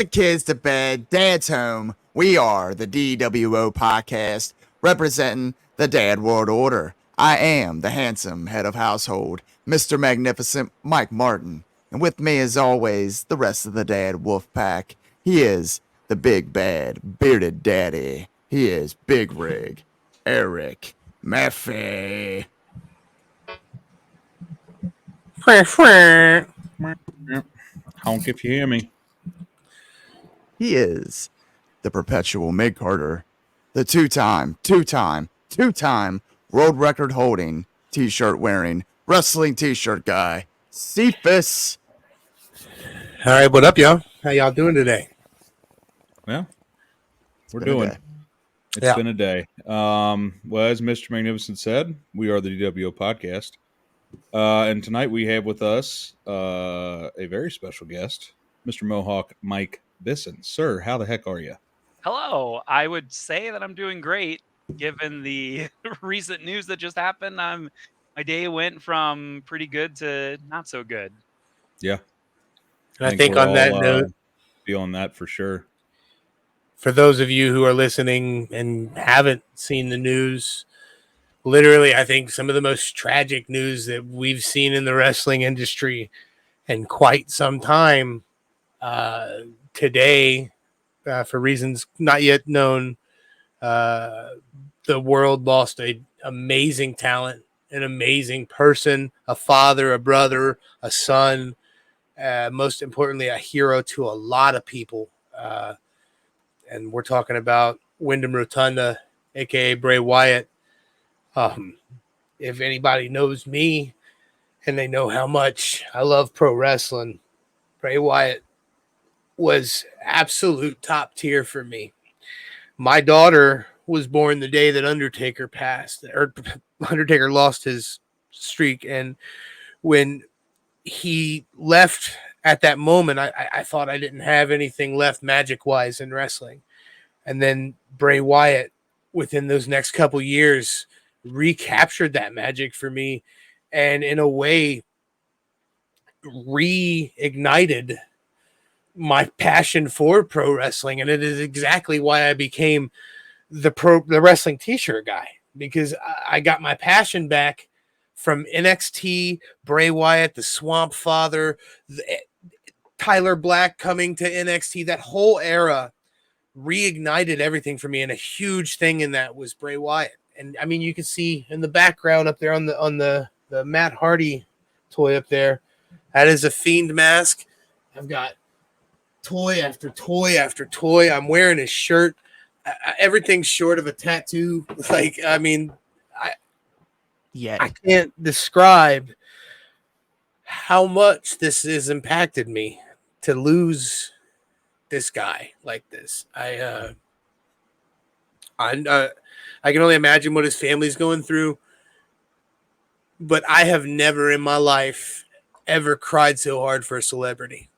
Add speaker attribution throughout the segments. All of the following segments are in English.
Speaker 1: the kids to bed, dad's home. We are the DWO podcast, representing the Dad World Order. I am the handsome head of household, Mr. Magnificent Mike Martin. And with me, as always, the rest of the Dad Wolf Pack. He is the big bad bearded daddy. He is Big Rig, Eric Murphy.
Speaker 2: Honk if you hear me.
Speaker 1: He is the perpetual mid-carter, the two-time world record holding, t-shirt wearing, wrestling t-shirt guy, Cephas.
Speaker 3: All right, what up, y'all? How y'all doing today?
Speaker 2: Well, we're doing. It's been a day. Well, as Mr. Magnificent said, we are the DWO podcast. And tonight we have with us a very special guest, Mr. Mohawk Mike Bisson. Sir, how the heck are you?
Speaker 4: Hello. I would say that I'm doing great, given the recent news that just happened. My day went from pretty good to not so good.
Speaker 2: Yeah.
Speaker 3: And I think on that note,
Speaker 2: feeling that for sure.
Speaker 3: For those of you who are listening and haven't seen the news, literally, I think some of the most tragic news that we've seen in the wrestling industry in quite some time today, for reasons not yet known, the world lost an amazing talent, an amazing person, a father, a brother, a son, most importantly, a hero to a lot of people. And we're talking about Wyndham Rotunda, a.k.a. Bray Wyatt. If anybody knows me and they know how much I love pro wrestling, Bray Wyatt was absolute top tier for me. My daughter was born the day that Undertaker passed, or Undertaker lost his streak. And when he left at that moment, I thought I didn't have anything left magic-wise in wrestling. And then Bray Wyatt, within those next couple years, recaptured that magic for me and in a way reignited my passion for pro wrestling. And it is exactly why I became the wrestling t-shirt guy, because I got my passion back from NXT, Bray Wyatt, the Swamp Father, Tyler Black coming to NXT. That whole era reignited everything for me, and a huge thing in that was Bray Wyatt. And I mean, you can see in the background up there on the Matt Hardy toy up there, that is a Fiend mask. I've got toy after toy after toy. I'm wearing his shirt. Everything's short of a tattoo. Like, I mean, I can't describe how much this has impacted me to lose this guy like this. I can only imagine what his family's going through, but I have never in my life ever cried so hard for a celebrity.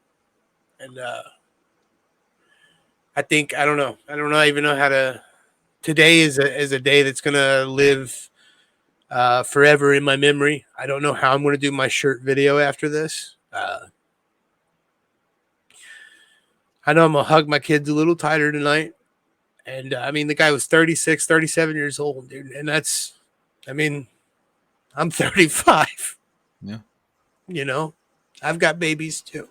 Speaker 3: And I don't even know how to. Today is a day that's gonna live forever in my memory. I don't know how I'm gonna do my shirt video after this. I know I'm gonna hug my kids a little tighter tonight. And I mean, the guy was 36, 37 years old, dude. And I'm 35.
Speaker 2: Yeah.
Speaker 3: You know, I've got babies too.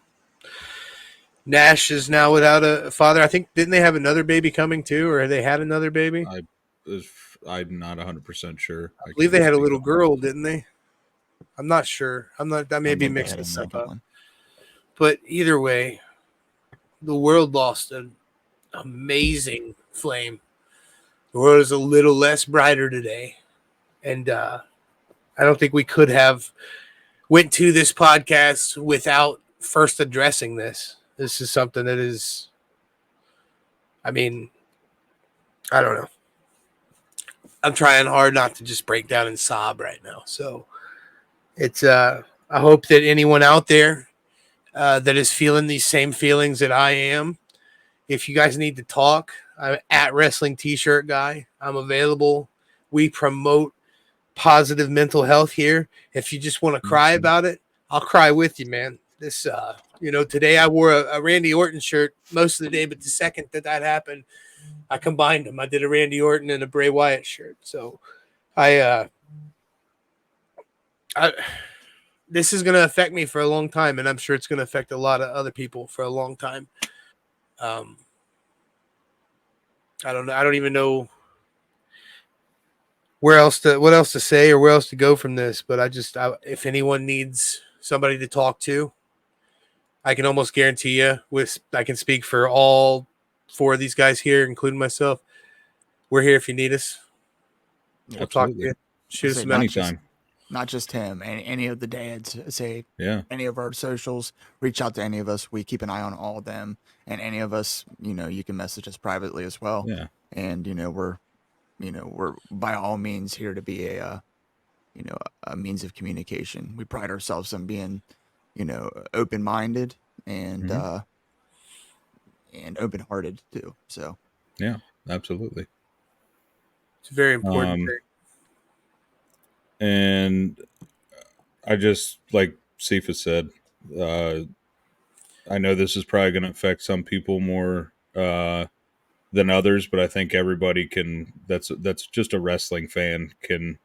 Speaker 3: Nash is now without a father. I think, didn't they have another baby coming too? Or they had another baby?
Speaker 2: I'm not 100% sure.
Speaker 3: I believe they had a little girl, didn't they? I'm not sure. That may be mixing stuff up. But either way, the world lost an amazing flame. The world is a little less brighter today. And I don't think we could have went to this podcast without first addressing this. This is something that is, I mean, I don't know. I'm trying hard not to just break down and sob right now. So it's, I hope that anyone out there that is feeling these same feelings that I am, if you guys need to talk, I'm at Wrestling T-Shirt Guy. I'm available. We promote positive mental health here. If you just want to cry about it, I'll cry with you, man. Today I wore a Randy Orton shirt most of the day, but the second that happened, I combined them. I did a Randy Orton and a Bray Wyatt shirt. So I this is going to affect me for a long time, and I'm sure it's going to affect a lot of other people for a long time. I don't know. I don't even know what else to say or where else to go from this. But if anyone needs somebody to talk to, I can almost guarantee you, I can speak for all 4 of these guys here, including myself. We're here if you need us. We'll talk to you. Shoot us some
Speaker 2: anytime.
Speaker 1: Not just him, any of the dads, any of our socials, reach out to any of us. We keep an eye on all of them, and any of us, you can message us privately as well.
Speaker 2: Yeah.
Speaker 1: And, we're by all means here to be a means of communication. We pride ourselves on being, open-minded and, and open-hearted too. So.
Speaker 2: Yeah, absolutely.
Speaker 3: It's very important.
Speaker 2: And I just, like Cephas said, I know this is probably going to affect some people more than others, but I think everybody that's just a wrestling fan can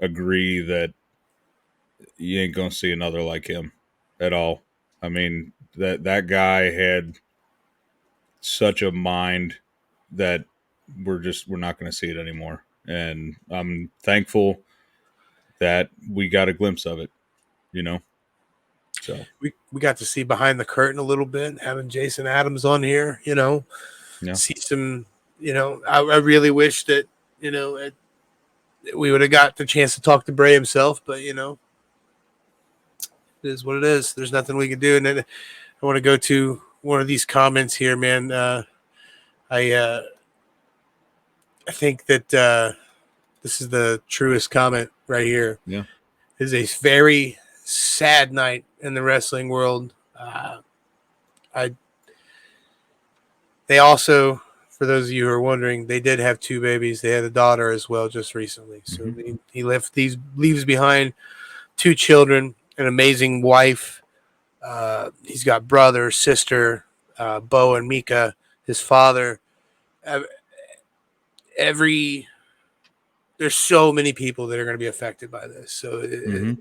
Speaker 2: agree that you ain't going to see another like him at all. I mean, that guy had such a mind that we're not going to see it anymore. And I'm thankful that we got a glimpse of it, So
Speaker 3: we got to see behind the curtain a little bit, having Jason Adams on here, see some, I really wish that, we would have got the chance to talk to Bray himself, but it is what it is. There's nothing we can do. And then I want to go to one of these comments here, man. I think that this is the truest comment right here.
Speaker 2: Yeah.
Speaker 3: It is a very sad night in the wrestling world. They also, for those of you who are wondering, they did have 2 babies. They had a daughter as well just recently. So he leaves behind 2 children, an amazing wife. He's got brother, sister, Bo and Mika, his father. There's so many people that are going to be affected by this. So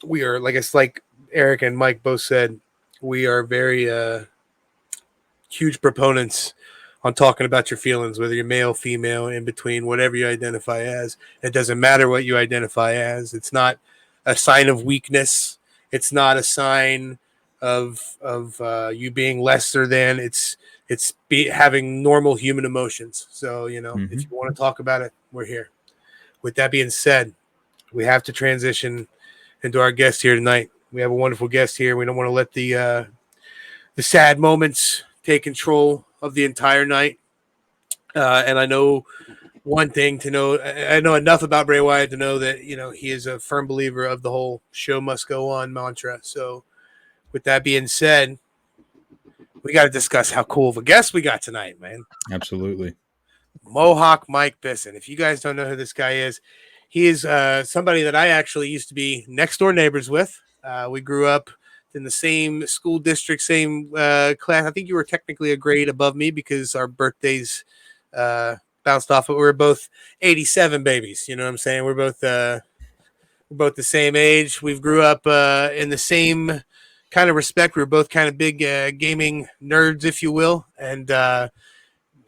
Speaker 3: we are, like Eric and Mike both said, we are very huge proponents on talking about your feelings, whether you're male, female, in between, whatever you identify as. It doesn't matter what you identify as. It's not a sign of weakness. It's not a sign of you being lesser than. It's having normal human emotions. So, if you want to talk about it, we're here. With that being said, we have to transition into our guest here tonight. We have a wonderful guest here. We don't want to let the sad moments take control of the entire night. And I know one thing to know. I know enough about Bray Wyatt to know that, he is a firm believer of the whole show must go on mantra. So with that being said, we got to discuss how cool of a guest we got tonight, man.
Speaker 2: Absolutely.
Speaker 3: Mohawk Mike Bisson. If you guys don't know who this guy is, he is somebody that I actually used to be next door neighbors with. We grew up in the same school district, same class. I think you were technically a grade above me because our birthdays bounced off. But we were both 87 babies. You know what I'm saying? We're both the same age. We grew up in the same kind of respect. We were both kind of big gaming nerds, if you will. And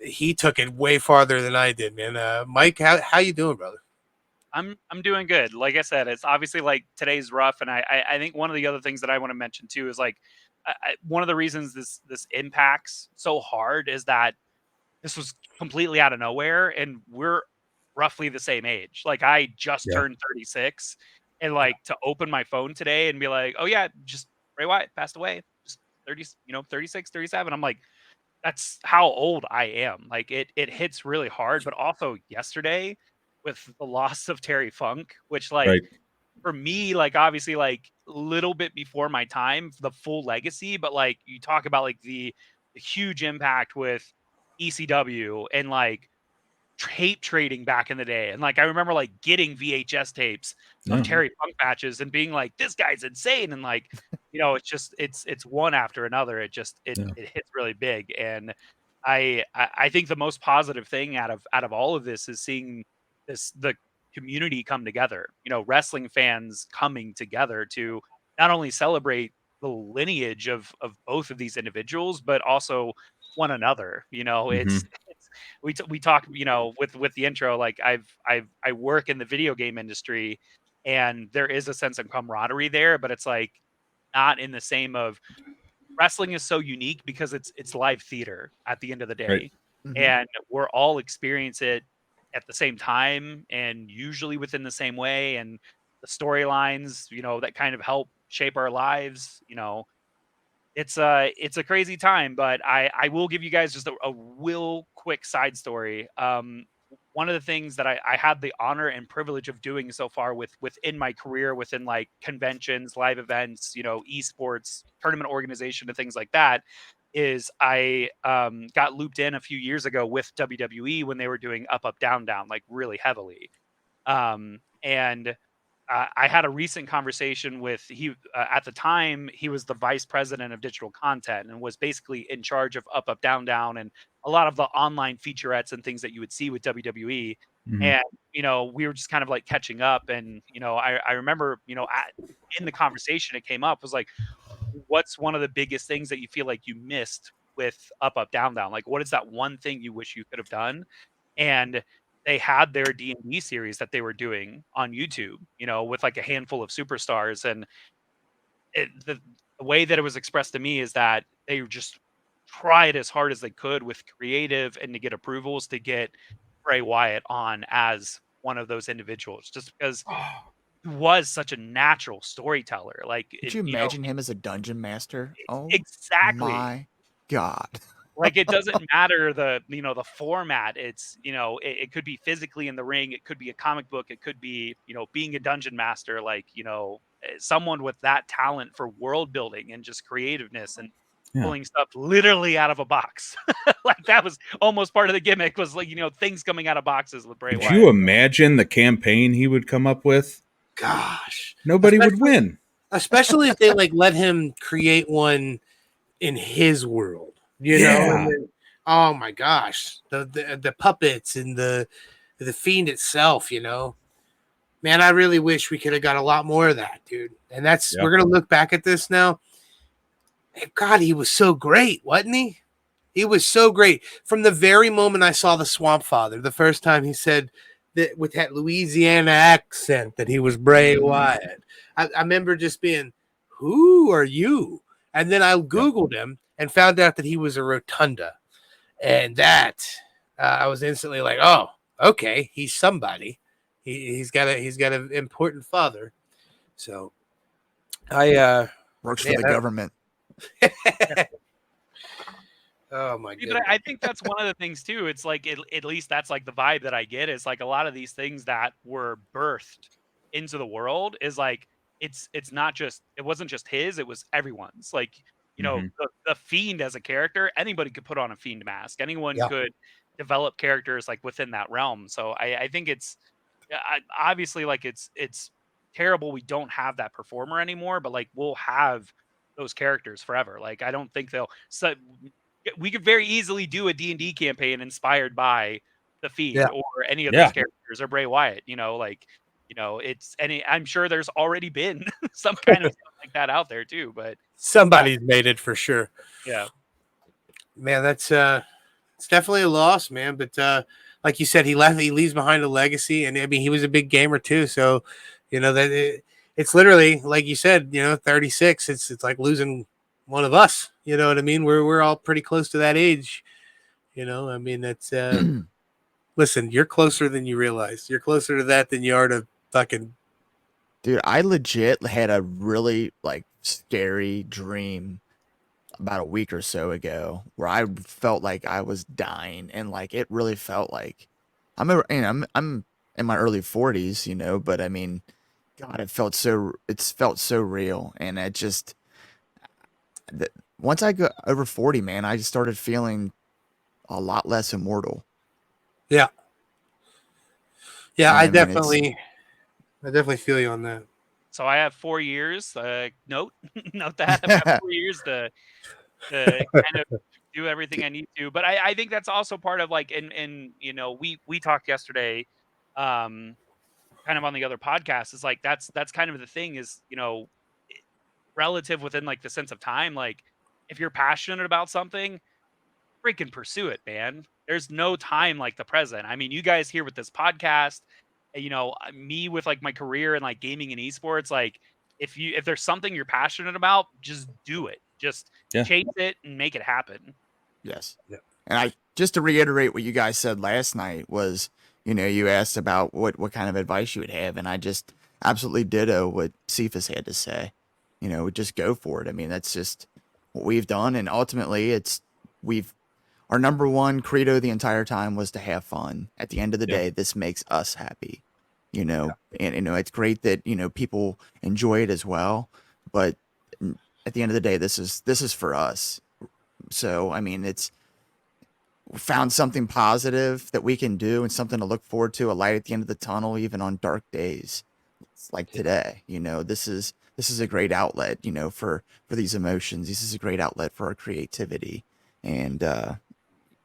Speaker 3: he took it way farther than I did, man. Mike, how you doing, brother?
Speaker 4: I'm doing good. Like I said, it's obviously like today's rough, and I think one of the other things that I want to mention too is like one of the reasons this impacts so hard is that this was completely out of nowhere, and we're roughly the same age. Like I just turned 36, and like to open my phone today and be like, oh yeah, just Bray Wyatt passed away, just 30, 36, 37. I'm like, that's how old I am. Like it hits really hard, but also yesterday with the loss of Terry Funk, which like for me, like obviously like a little bit before my time, the full legacy, but like you talk about like the huge impact with ECW and like tape trading back in the day, and like I remember like getting VHS tapes of
Speaker 2: Yeah.
Speaker 4: Terry Funk matches and being like, this guy's insane, and like, it's just it's one after another.
Speaker 2: Yeah.
Speaker 4: It hits really big, and I think the most positive thing out of all of this is seeing the community come together. Wrestling fans coming together to not only celebrate the lineage of both of these individuals, but also one another. It's we talk, with the intro, like I work in the video game industry, and there is a sense of camaraderie there, but it's like not in the same of wrestling is so unique because it's live theater at the end of the
Speaker 2: Right.
Speaker 4: day,
Speaker 1: Mhm.
Speaker 4: and we're all experience it at the same time and usually within the same way, and the storylines, that kind of help shape our lives. It's a crazy time, but I will give you guys just a real quick side story. One of the things that I had the honor and privilege of doing so far within my career, within like conventions, live events, esports, tournament organization, and things like that, is I got looped in a few years ago with WWE when they were doing up, up, down, down, like really heavily. And I had a recent conversation with at the time he was the vice president of digital content and was basically in charge of up, up, down, down, and a lot of the online featurettes and things that you would see with WWE.
Speaker 2: Mhm.
Speaker 4: And we were just kind of like catching up, and I remember in the conversation it came up was like, what's one of the biggest things that you feel like you missed with up, up, down, down? Like, what is that one thing you wish you could have done? And they had their D&D series that they were doing on YouTube, with like a handful of superstars. And the way that it was expressed to me is that they just tried as hard as they could with creative and to get approvals to get Bray Wyatt on as one of those individuals, just because he was such a natural storyteller. Like,
Speaker 1: Could you imagine him as a dungeon master? Oh
Speaker 4: exactly.
Speaker 1: my God.
Speaker 4: Like, it doesn't matter the format. It's, it could be physically in the ring, it could be a comic book, it could be, being a dungeon master, like, someone with that talent for world building and just creativeness and
Speaker 2: Yeah.
Speaker 4: pulling stuff literally out of a box. Like, that was almost part of the gimmick, was like, things coming out of boxes with Bray
Speaker 2: Could
Speaker 4: Wyatt.
Speaker 2: you imagine the campaign he would come up with?
Speaker 3: Gosh,
Speaker 2: Nobody would win.
Speaker 3: especially if they like let him create one in his world,
Speaker 2: Yeah.
Speaker 3: And then, oh my gosh, the puppets and the fiend itself, Man, I really wish we could have got a lot more of that, dude. And
Speaker 2: Yeah.
Speaker 3: we're gonna look back at this now. God, he was so great, wasn't he? He was so great. From the very moment I saw the Swamp Father, the first time he said that with that Louisiana accent that he was Bray Wyatt, I remember just being, "Who are you?" And then I Googled him and found out that he was a rotunda, and that I was instantly like, "Oh, okay, he's somebody. He's got an important father." So I
Speaker 1: Works for
Speaker 3: man,
Speaker 1: the government.
Speaker 3: oh my
Speaker 4: Yeah,
Speaker 3: goodness.
Speaker 4: but I think that's one of the things too. It's like, at least that's like the vibe that I get, is like a lot of these things that were birthed into the world is like, it's not just, it wasn't just his, it was everyone's. Like,
Speaker 2: Mhm.
Speaker 4: the Fiend as a character, anybody could put on a Fiend mask. Anyone
Speaker 3: Yeah.
Speaker 4: could develop characters like within that realm. So I think it's, obviously, like, it's terrible we don't have that performer anymore, but like we'll have those characters forever. Like, I don't think they'll, so we could very easily do a D&D campaign inspired by the
Speaker 3: Yeah.
Speaker 4: Fiend or any of those
Speaker 2: Yeah.
Speaker 4: characters, or Bray Wyatt. Like, it's any. I'm sure there's already been some kind of stuff like that out there too. But
Speaker 3: Somebody's made it for sure.
Speaker 4: yeah,
Speaker 3: Man, that's it's definitely a loss, man. But like you said, he leaves behind a legacy, and I mean he was a big gamer too. So, it's literally like you said, 36. It's like losing one of us. You know what I mean? We're all pretty close to that age. I mean that's listen, you're closer than you realize. You're closer to that than you are to fucking
Speaker 1: Dude, I legit had a really like scary dream about a week or so ago where I felt like I was dying, and like it really felt like I'm in my early 40s, but I mean, God, it's felt so real, and it just once I got over 40, man, I just started feeling a lot less immortal.
Speaker 3: yeah. Yeah,
Speaker 1: And
Speaker 3: I
Speaker 1: I mean, it's
Speaker 3: definitely feel you on that.
Speaker 4: So I have 4 years. Note note that I've got 4 years to kind of do everything I need to. But I think that's also part of like, and we talked yesterday, um, kind of on the other podcast. Is like that's kind of the thing is relative within like the sense of time. Like if you're passionate about something, freaking pursue it, man. There's no time like the present. I mean, you guys here with this podcast, me with like my career and like gaming and esports, like if there's something you're passionate about, just do it. Just
Speaker 2: Yeah.
Speaker 4: chase it and make it happen.
Speaker 1: yes.
Speaker 3: Yeah.
Speaker 1: And I just to reiterate what you guys said last night was, you asked about what kind of advice you would have, and I just absolutely ditto what Cephas had to say. Just go for it. I mean, that's just what we've done, and ultimately, we've our number one credo the entire time was to have fun. At the end of the
Speaker 2: Yeah.
Speaker 1: day, this makes us happy. And it's great that people enjoy it as well, but at the end of the day, this is for us. So I mean, it's found something positive that we can do and something to look forward to, a light at the end of the tunnel, even on dark days. It's like today, this is a great outlet, for these emotions. This is a great outlet for our creativity. And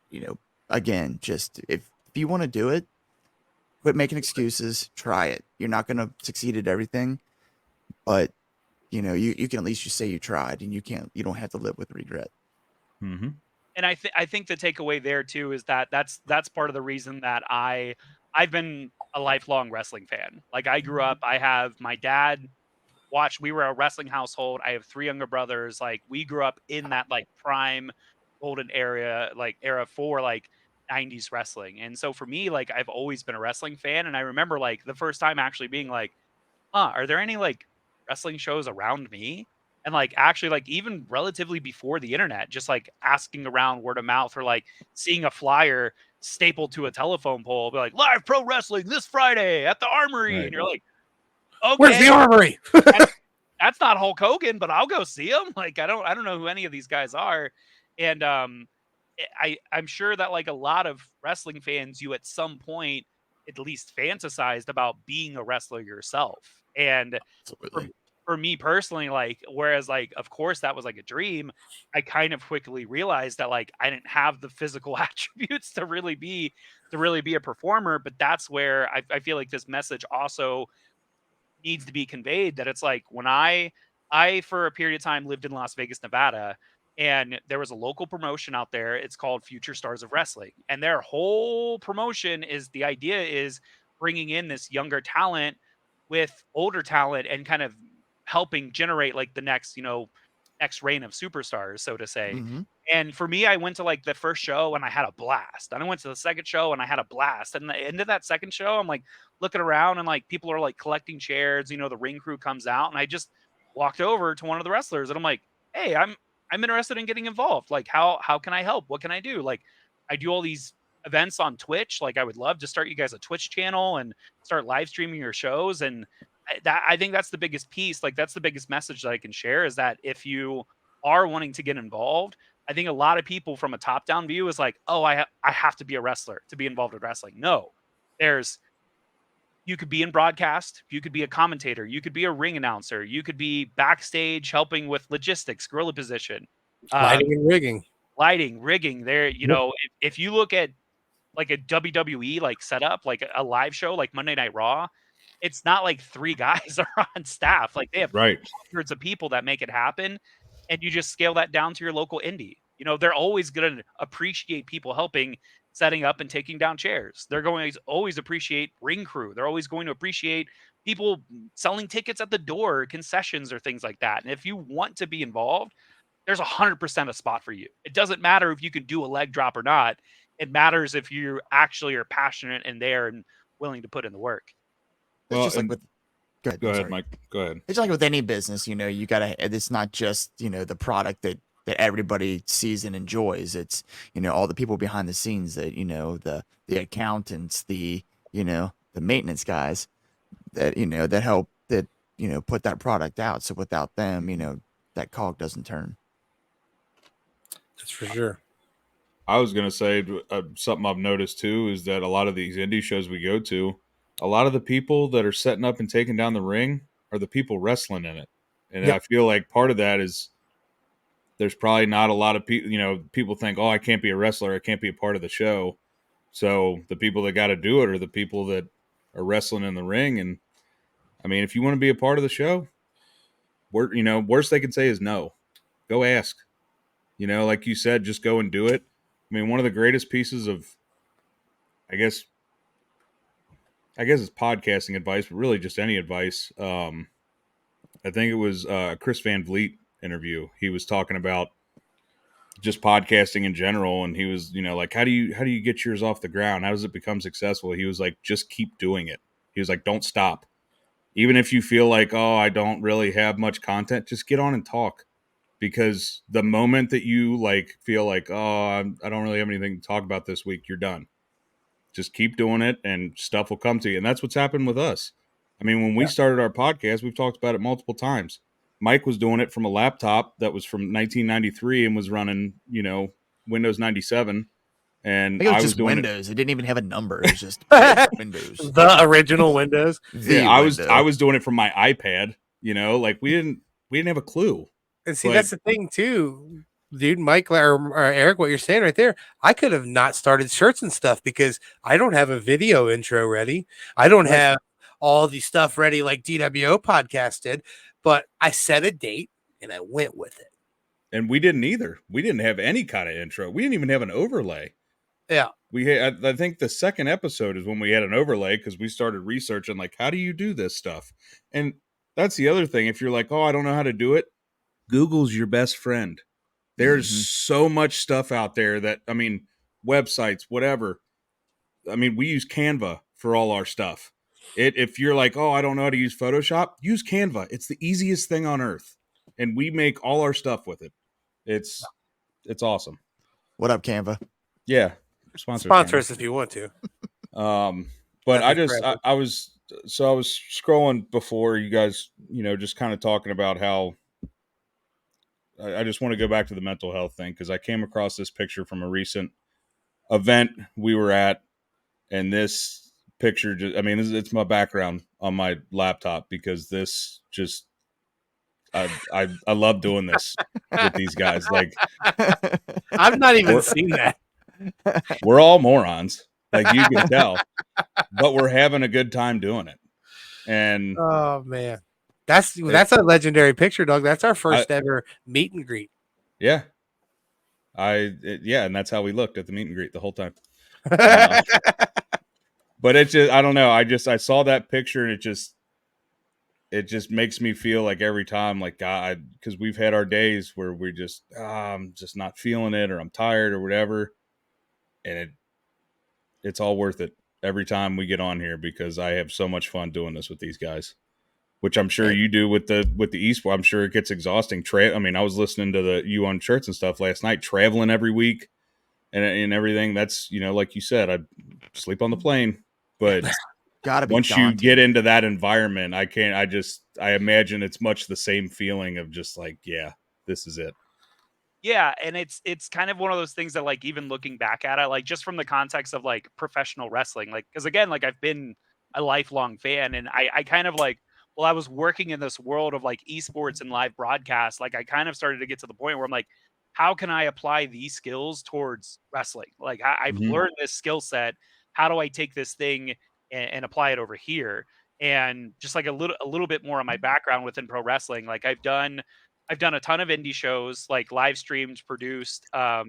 Speaker 1: you know, again, just if you want to do it, quit making excuses, try it. You're not gonna succeed at everything, but you can at least just say you tried, and you don't have to live with regret.
Speaker 2: Mm-hmm.
Speaker 4: And I think the takeaway there too is that that's part of the reason that I've been a lifelong wrestling fan. Like I grew up, I have my dad we were a wrestling household. I have 3 younger brothers. Like we grew up in that like prime golden era for like 90s wrestling. And so for me, like I've always been a wrestling fan. And I remember like the first time actually being like, are there any like wrestling shows around me? And like actually like even relatively before the internet, just like asking around word of mouth or like seeing a flyer stapled to a telephone pole, be like live pro wrestling this Friday at the Armory.
Speaker 2: Right.
Speaker 4: And you're like,
Speaker 3: Where's the
Speaker 4: okay,
Speaker 3: armory?
Speaker 4: that's not Hulk Hogan, but I'll go see him. Like I don't know who any of these guys are. And I'm sure that like a lot of wrestling fans, you at some point at least fantasized about being a wrestler yourself. And for,
Speaker 1: Absolutely.
Speaker 4: for me personally, like whereas like of course that was like a dream, I kind of quickly realized that like I didn't have the physical attributes to really be a performer. But that's where I feel like this message also needs to be conveyed, that it's like when I for a period of time lived in Las Vegas, Nevada, and there was a local promotion out there. It's called Future Stars of Wrestling, and their whole promotion is the idea is bringing in this younger talent with older talent and kind of helping generate like the next reign of superstars, so to say.
Speaker 1: Hmm.
Speaker 4: And for me, I went to like the first show and I had a blast. And I went to the second show and I had a blast. And the end of that second show, I'm like looking around and like people are like collecting chairs, the ring crew comes out, and I just walked over to one of the wrestlers and I'm like, "Hey, I'm interested in getting involved. Like how can I help? What can I do?" Like I do all these events on Twitch. Like I would love to start you guys a Twitch channel and start live streaming your shows. And I think that's the biggest piece. Like that's the biggest message that I can share, is that if you are wanting to get involved, I think a lot of people from a top down view is like, "Oh, I have to be a wrestler to be involved with wrestling." No, there's you could be in broadcast, you could be a commentator, you could be a ring announcer, you could be backstage helping with logistics, gorilla position,
Speaker 3: Lighting
Speaker 4: um,
Speaker 3: and rigging.
Speaker 4: lighting, rigging. There,
Speaker 3: Yep.
Speaker 4: if you look at like a WWE like setup, like a live show, like Monday Night Raw, it's not like 3 guys are on staff. Like they have
Speaker 2: Right.
Speaker 4: hundreds of people that make it happen, and you just scale that down to your local indie. They're always going to appreciate people helping setting up and taking down chairs. They're going to always appreciate ring crew. They're always going to appreciate people selling tickets at the door, concessions or things like that. And if you want to be involved, there's 100% a spot for you. It doesn't matter if you can do a leg drop or not. It matters if you actually are passionate and there and willing to put in the work.
Speaker 1: It's
Speaker 2: Well,
Speaker 1: just like
Speaker 2: and
Speaker 1: with. Go ahead.
Speaker 2: go
Speaker 1: I'm
Speaker 2: ahead,
Speaker 1: sorry.
Speaker 2: Mike. Go ahead.
Speaker 1: It's like with any business, you gotta. It's not just the product that everybody sees and enjoys. It's all the people behind the scenes that the accountants, the maintenance guys that that help that put that product out. So without them, that cog doesn't turn.
Speaker 3: That's for sure.
Speaker 2: I was going to say something I've noticed too is that a lot of these indie shows we go to, a lot of the people that are setting up and taking down the ring are the people wrestling in it. And
Speaker 3: Yep.
Speaker 2: I feel like part of that is there's probably not a lot of people, people think, oh, I can't be a wrestler. I can't be a part of the show. So the people that got to do it are the people that are wrestling in the ring. And I mean, if you want to be a part of the show, worst they can say is no. Go ask. Like you said, just go and do it. I mean, one of the greatest pieces of, I guess it's podcasting advice, but really just any advice. I think it was Chris Van Vliet interview. He was talking about just podcasting in general, and he was, like, how do you get yours off the ground? How does it become successful? He was like, just keep doing it. He was like, don't stop. Even if you feel like, oh, I don't really have much content, just get on and talk. Because the moment that you feel like, oh, I don't really have anything to talk about this week, you're done. Just keep doing it and stuff will come to you. And that's what's happened with us. I mean, when we started our podcast, we've talked about it multiple times. Mike was doing it from a laptop that was from 1993 and was running, Windows 97. And
Speaker 1: I think it was
Speaker 2: I was
Speaker 1: just
Speaker 2: doing
Speaker 1: Windows. It didn't even have a number. It was just Windows.
Speaker 3: The original Windows.
Speaker 2: I was doing it from my iPad, we didn't have a clue.
Speaker 3: And see, that's the thing too, dude. Mike or Eric, what you're saying right there, I could have not started shirts and stuff because I don't have a video intro ready. I don't have all the stuff ready like DWO podcast did, but I set a date and I went with it.
Speaker 2: And we didn't either. We didn't have any kind of intro. We didn't even have an overlay.
Speaker 3: Yeah.
Speaker 2: I think the second episode is when we had an overlay because we started researching, how do you do this stuff? And that's the other thing. If you're like, oh, I don't know how to do it, Google's your best friend. There's so much stuff out there that, websites, whatever. We use Canva for all our stuff. If you're like, oh, I don't know how to use Photoshop, use Canva. It's the easiest thing on earth. And we make all our stuff with it. It's awesome.
Speaker 1: What up, Canva?
Speaker 2: Yeah.
Speaker 3: Sponsor us if you want to.
Speaker 2: But I was scrolling before you guys, just kind of talking about how I just want to go back to the mental health thing because I came across this picture from a recent event we were at, and this picture it's my background on my laptop because this just I love doing this with these guys.
Speaker 3: I've not even seen that.
Speaker 2: We're all morons, you can tell, but we're having a good time doing it. And
Speaker 3: oh man, that's a legendary picture, dog. That's our first ever meet and greet.
Speaker 2: Yeah, and that's how we looked at the meet and greet the whole time. But it's just, I don't know. I saw that picture and it just makes me feel like every time, God, because we've had our days where we just, I'm just not feeling it, or I'm tired or whatever. And it's all worth it every time we get on here because I have so much fun doing this with these guys, which I'm sure you do with the eSport. I'm sure it gets exhausting. I was listening to you on shirts and stuff last night, traveling every week and everything. That's, like you said, I sleep on the plane, but
Speaker 1: gotta be
Speaker 2: once
Speaker 1: daunting.
Speaker 2: you get into that environment, I imagine it's much the same feeling of just yeah, this is it.
Speaker 4: Yeah, and it's kind of one of those things that even looking back at it, just from the context of professional wrestling, because again, I've been a lifelong fan, and I kind of I was working in this world of esports and live broadcasts, I kind of started to get to the point where I'm like, how can I apply these skills towards wrestling? I've learned this skill set. How do I take this thing and apply it over here? And just a little bit more on my background within pro wrestling, I've done a ton of indie shows, live streamed, produced. I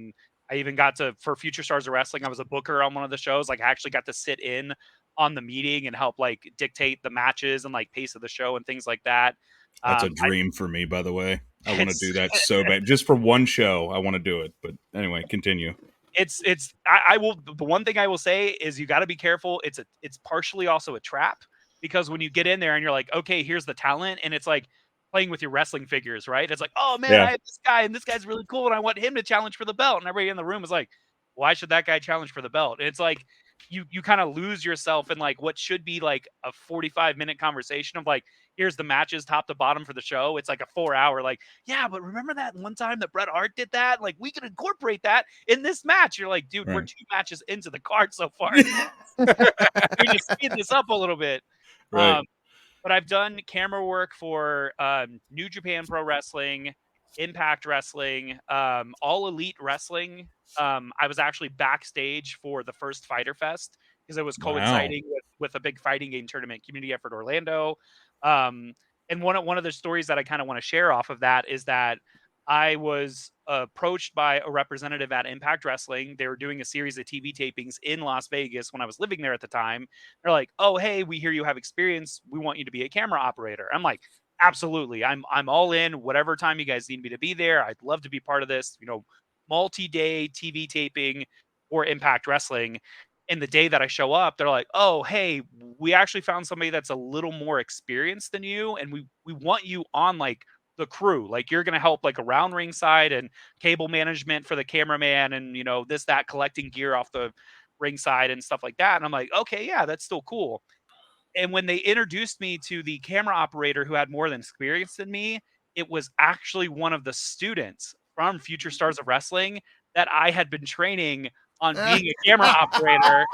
Speaker 4: even got to, for Future Stars of Wrestling, I was a booker on one of the shows. I actually got to sit in on the meeting and help dictate the matches and pace of the show and things like that.
Speaker 2: That's a dream for me, by the way. I want to do that so bad. Just for one show, I want to do it. But anyway, continue.
Speaker 4: I will. The one thing I will say is you got to be careful. It's partially also a trap because when you get in there and you're like, okay, here's the talent, and it's playing with your wrestling figures, right? It's oh man, I have this guy and this guy's really cool and I want him to challenge for the belt. And everybody in the room is like, why should that guy challenge for the belt? And it's you kind of lose yourself in what should be a 45-minute conversation of here's the matches top to bottom for the show. It's like a 4-hour, like, yeah, but remember that one time that Bret Hart did that? Like, we could incorporate that in this match. You're like, dude, we're 2 matches into the card so far. We just speed this up a little bit.
Speaker 2: Right.
Speaker 4: But I've done camera work for New Japan Pro Wrestling, Impact Wrestling, All Elite Wrestling. I was actually backstage for the first Fighter Fest because it was coinciding with a big fighting game tournament, Community Effort Orlando. And one of the stories that I kind of want to share off of that is that I was approached by a representative at Impact Wrestling. They were doing a series of TV tapings in Las Vegas when I was living there at the time. They're like, "Oh, hey, we hear you have experience. We want you to be a camera operator." I'm like, "Absolutely. I'm all in. Whatever time you guys need me to be there, I'd love to be part of this, multi-day TV taping for Impact Wrestling." And the day that I show up, they're like, "Oh, hey, we actually found somebody that's a little more experienced than you, and we want you on like the crew. Like you're gonna help like around ringside and cable management for the cameraman and this, that, collecting gear off the ringside and stuff like that." And I'm like, okay, yeah, that's still cool. And when they introduced me to the camera operator who had more than experience than me, it was actually one of the students from Future Stars of Wrestling that I had been training on being a camera operator.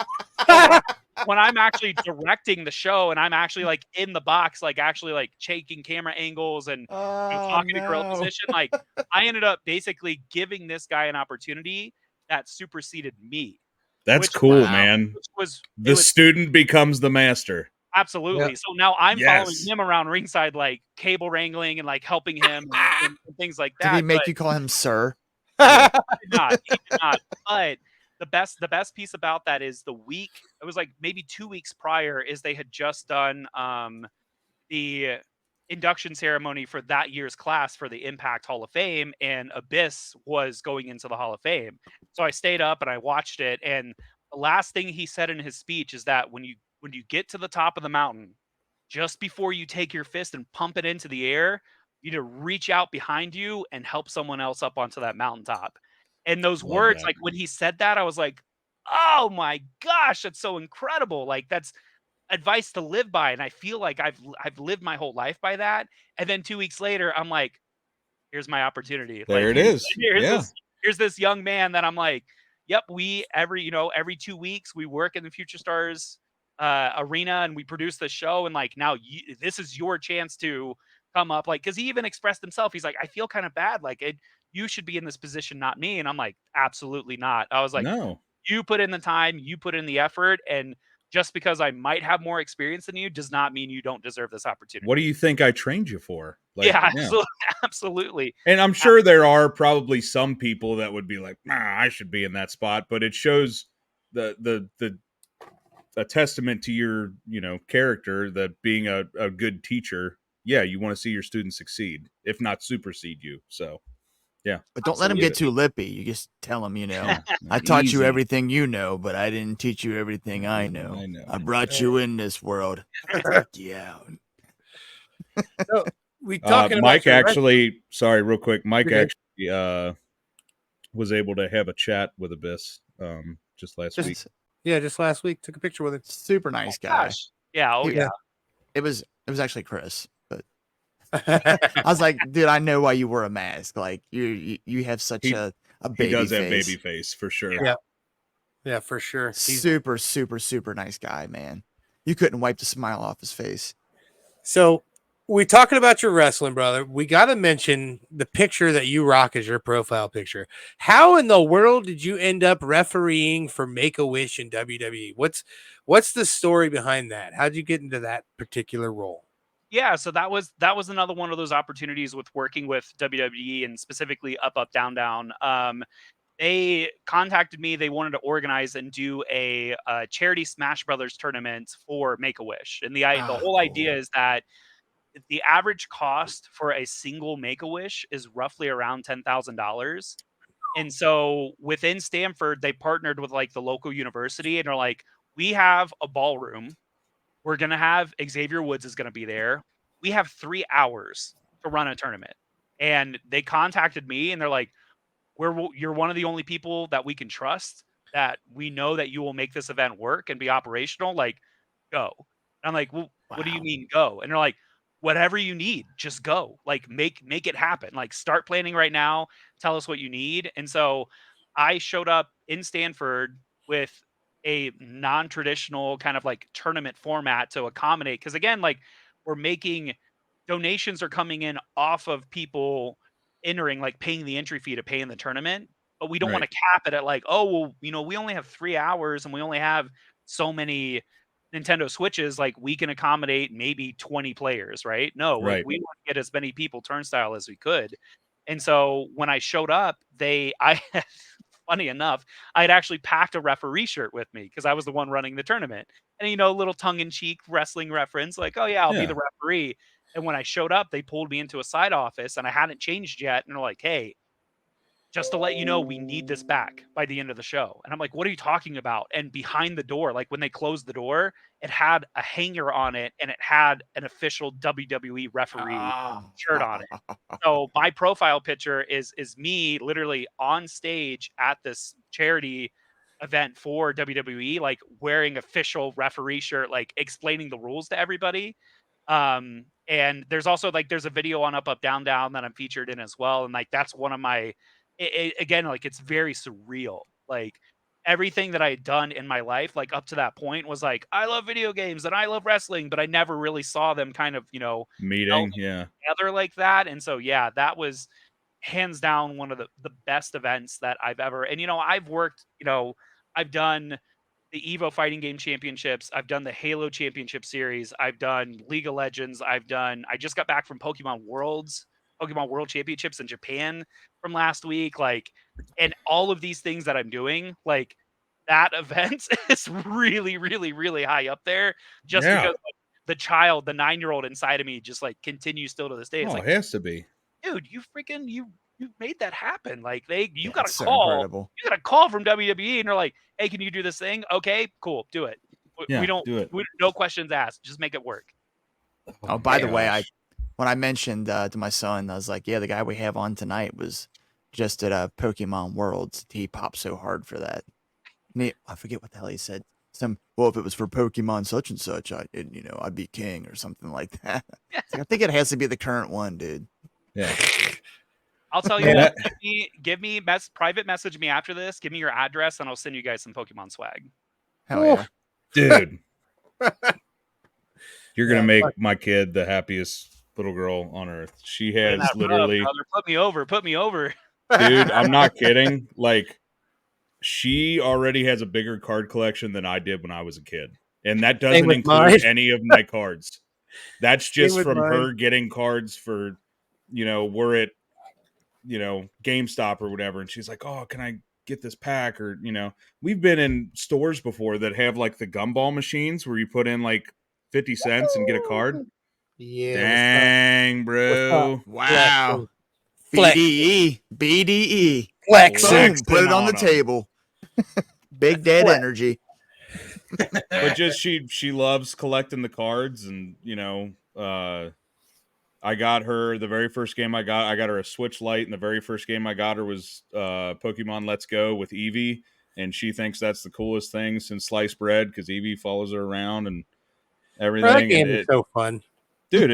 Speaker 4: So when I'm actually directing the show and I'm actually like in the box, like actually like checking camera angles and talking to girl position, like I ended up basically giving this guy an opportunity that superseded me.
Speaker 2: That's
Speaker 4: Which
Speaker 2: cool,
Speaker 1: Wow.
Speaker 2: man.
Speaker 4: was
Speaker 2: The student becomes the master.
Speaker 4: absolutely.
Speaker 3: Yep.
Speaker 4: So now I'm following
Speaker 2: Yes.
Speaker 4: him around ringside, like cable wrangling and like helping him and things like that.
Speaker 1: Did he make
Speaker 4: But
Speaker 1: you call him sir?
Speaker 4: he did not. He did not. But the best piece about that is it was like maybe 2 weeks prior is they had just done the induction ceremony for that year's class for the Impact Hall of Fame, and Abyss was going into the Hall of Fame. So I stayed up and I watched it, and the last thing he said in his speech is that when you get to the top of the mountain, just before you take your fist and pump it into the air, you need to reach out behind you and help someone else up onto that mountaintop. And those
Speaker 2: Love
Speaker 4: words,
Speaker 2: that.
Speaker 4: like when he said that, I was like, oh my gosh, that's so incredible. Like that's advice to live by. And I feel like I've lived my whole life by that. And then 2 weeks later, I'm like, here's my opportunity.
Speaker 2: There
Speaker 4: Like
Speaker 2: it is.
Speaker 4: here's
Speaker 2: Yeah.
Speaker 4: here's this young man that I'm like, yep, we every 2 weeks we work in the Future Stars arena and we produce the show, and like now this is your chance to come up, like because he even expressed himself. He's like, I feel kind of bad, like you should be in this position, not me. And I'm like, absolutely not. I was like,
Speaker 2: No.
Speaker 4: you put in the time, you put in the effort, and just because I might have more experience than you does not mean you don't deserve this opportunity.
Speaker 2: What do you think I trained you for? Like,
Speaker 4: Yeah, absolutely, absolutely.
Speaker 2: And I'm sure there are probably some people that would be like, nah, I should be in that spot, but it shows the a testament to your, character, that being a good teacher, yeah, you want to see your students succeed, if not supersede you. So, yeah.
Speaker 1: But don't let him get too lippy. You just tell him, I taught you
Speaker 2: Easy.
Speaker 1: everything you know, but I didn't teach you everything I know.
Speaker 2: I know.
Speaker 1: I brought you in this world. Take you out.
Speaker 3: So we talking about
Speaker 2: Mike
Speaker 3: your
Speaker 2: actually, sorry, real quick. Mike
Speaker 3: You're
Speaker 2: actually was able to have a chat with Abyss just last week.
Speaker 3: just last week took a picture with him.
Speaker 1: Super nice guy.
Speaker 4: Gosh. Yeah, oh
Speaker 1: He-
Speaker 4: yeah.
Speaker 1: It was actually Chris, but I was like, dude, I know why you wear a mask. Like you have such a baby
Speaker 2: He does
Speaker 1: face.
Speaker 2: have baby face for sure.
Speaker 3: Yeah. Yeah, for sure.
Speaker 1: Super, super, super nice guy, man. You couldn't wipe the smile off his face.
Speaker 3: So we talking about your wrestling, brother. We got to mention the picture that you rock as your profile picture. How in the world did you end up refereeing for Make-A-Wish in WWE? What's the story behind that? How'd you get into that particular role?
Speaker 4: Yeah, so that was another one of those opportunities with working with WWE and specifically Up Up Down Down. They contacted me. They wanted to organize and do a charity Smash Brothers tournament for Make-A-Wish, and the whole idea is that the average cost for a single Make-A-Wish is roughly around $10,000. And so within Stanford, they partnered with like the local university and are like, we have a ballroom. We're going to have Xavier Woods is going to be there. We have 3 hours to run a tournament. And they contacted me and they're like, you're one of the only people that we can trust, that we know that you will make this event work and be operational. Like, go. And I'm like, well, what do you
Speaker 1: Wow.
Speaker 4: mean go? And they're like, whatever you need, just go. Like make it happen. Like start planning right now. Tell us what you need. And so I showed up in Stanford with a non-traditional kind of like tournament format to accommodate. Because again, like we're making donations are coming in off of people entering, like paying the entry fee to pay in the tournament. But we don't want
Speaker 2: Right.
Speaker 4: to cap it at like, oh, well, we only have 3 hours and we only have so many Nintendo Switches. Like we can accommodate maybe 20 players, right? No, like
Speaker 2: Right.
Speaker 4: we want to get as many people turnstile as we could. And so when I showed up, I funny enough, I had actually packed a referee shirt with me because I was the one running the tournament. And a little tongue-in-cheek wrestling reference, like, oh yeah, I'll be
Speaker 2: Yeah.
Speaker 4: the referee. And when I showed up, they pulled me into a side office and I hadn't changed yet. And they're like, hey, just to let you know, we need this back by the end of the show. And I'm like, what are you talking about? And behind the door, like when they closed the door, it had a hanger on it and it had an official WWE referee shirt on it. So my profile picture is me literally on stage at this charity event for WWE, like wearing official referee shirt, like explaining the rules to everybody. And there's also like there's a video on Up Up Down Down that I'm featured in as well. And like that's one of my again, like it's very surreal. Like everything that I had done in my life, like up to that point, was like I love video games and I love wrestling, but I never really saw them kind of
Speaker 2: Meeting. Yeah.
Speaker 4: together like that. And so yeah, that was hands down one of the best events that I've ever. And I've worked, I've done the Evo Fighting Game Championships. I've done the Halo Championship Series. I've done League of Legends. I just got back from Pokemon World Championships in Japan from last week. Like, and all of these things that I'm doing, like that event is really, really, really high up there just
Speaker 2: Yeah.
Speaker 4: because like, the 9-year-old inside of me just like continues still to this day. It's
Speaker 2: Oh,
Speaker 4: like,
Speaker 2: it has to be.
Speaker 4: dude, you made that happen. Like you got a
Speaker 1: it's so
Speaker 4: call.
Speaker 1: incredible.
Speaker 4: You got a call from WWE and they're like, hey, can you do this thing? Okay, cool, do it.
Speaker 2: Yeah,
Speaker 4: We don't
Speaker 2: do it.
Speaker 4: no questions asked. Just make it work.
Speaker 1: Oh, by the way, when I mentioned to my son, I was like, yeah, the guy we have on tonight was just at Pokemon Worlds. He popped so hard for that. I forget what the hell he said. If it was for Pokemon such and such, I'd be king or something like that. Like, I think it has to be the current one, dude.
Speaker 2: Yeah.
Speaker 4: I'll tell you what. Give me private message me after this. Give me your address and I'll send you guys some Pokemon swag.
Speaker 1: Hell yeah,
Speaker 2: dude. You're gonna make my kid the happiest little girl on earth. She has literally
Speaker 4: put me over.
Speaker 2: Dude, I'm not kidding. Like, she already has a bigger card collection than I did when I was a kid. And that doesn't include any of my cards. That's just from her getting cards for, we're at, GameStop or whatever. And she's like, oh, can I get this pack? Or, we've been in stores before that have like the gumball machines where you put in like 50 cents and get a card.
Speaker 3: Yeah.
Speaker 2: Dang, bro.
Speaker 1: Wow.
Speaker 3: Flex.
Speaker 1: BDE.
Speaker 3: Flex.
Speaker 1: Boom, put it on the table. Big Dad energy.
Speaker 2: But just she loves collecting the cards, and I got her the very first game I got her a Switch Lite, and the very first game I got her was Pokemon Let's Go with Eevee, and she thinks that's the coolest thing since sliced bread because Eevee follows her around and everything.
Speaker 3: That game is so fun,
Speaker 2: dude.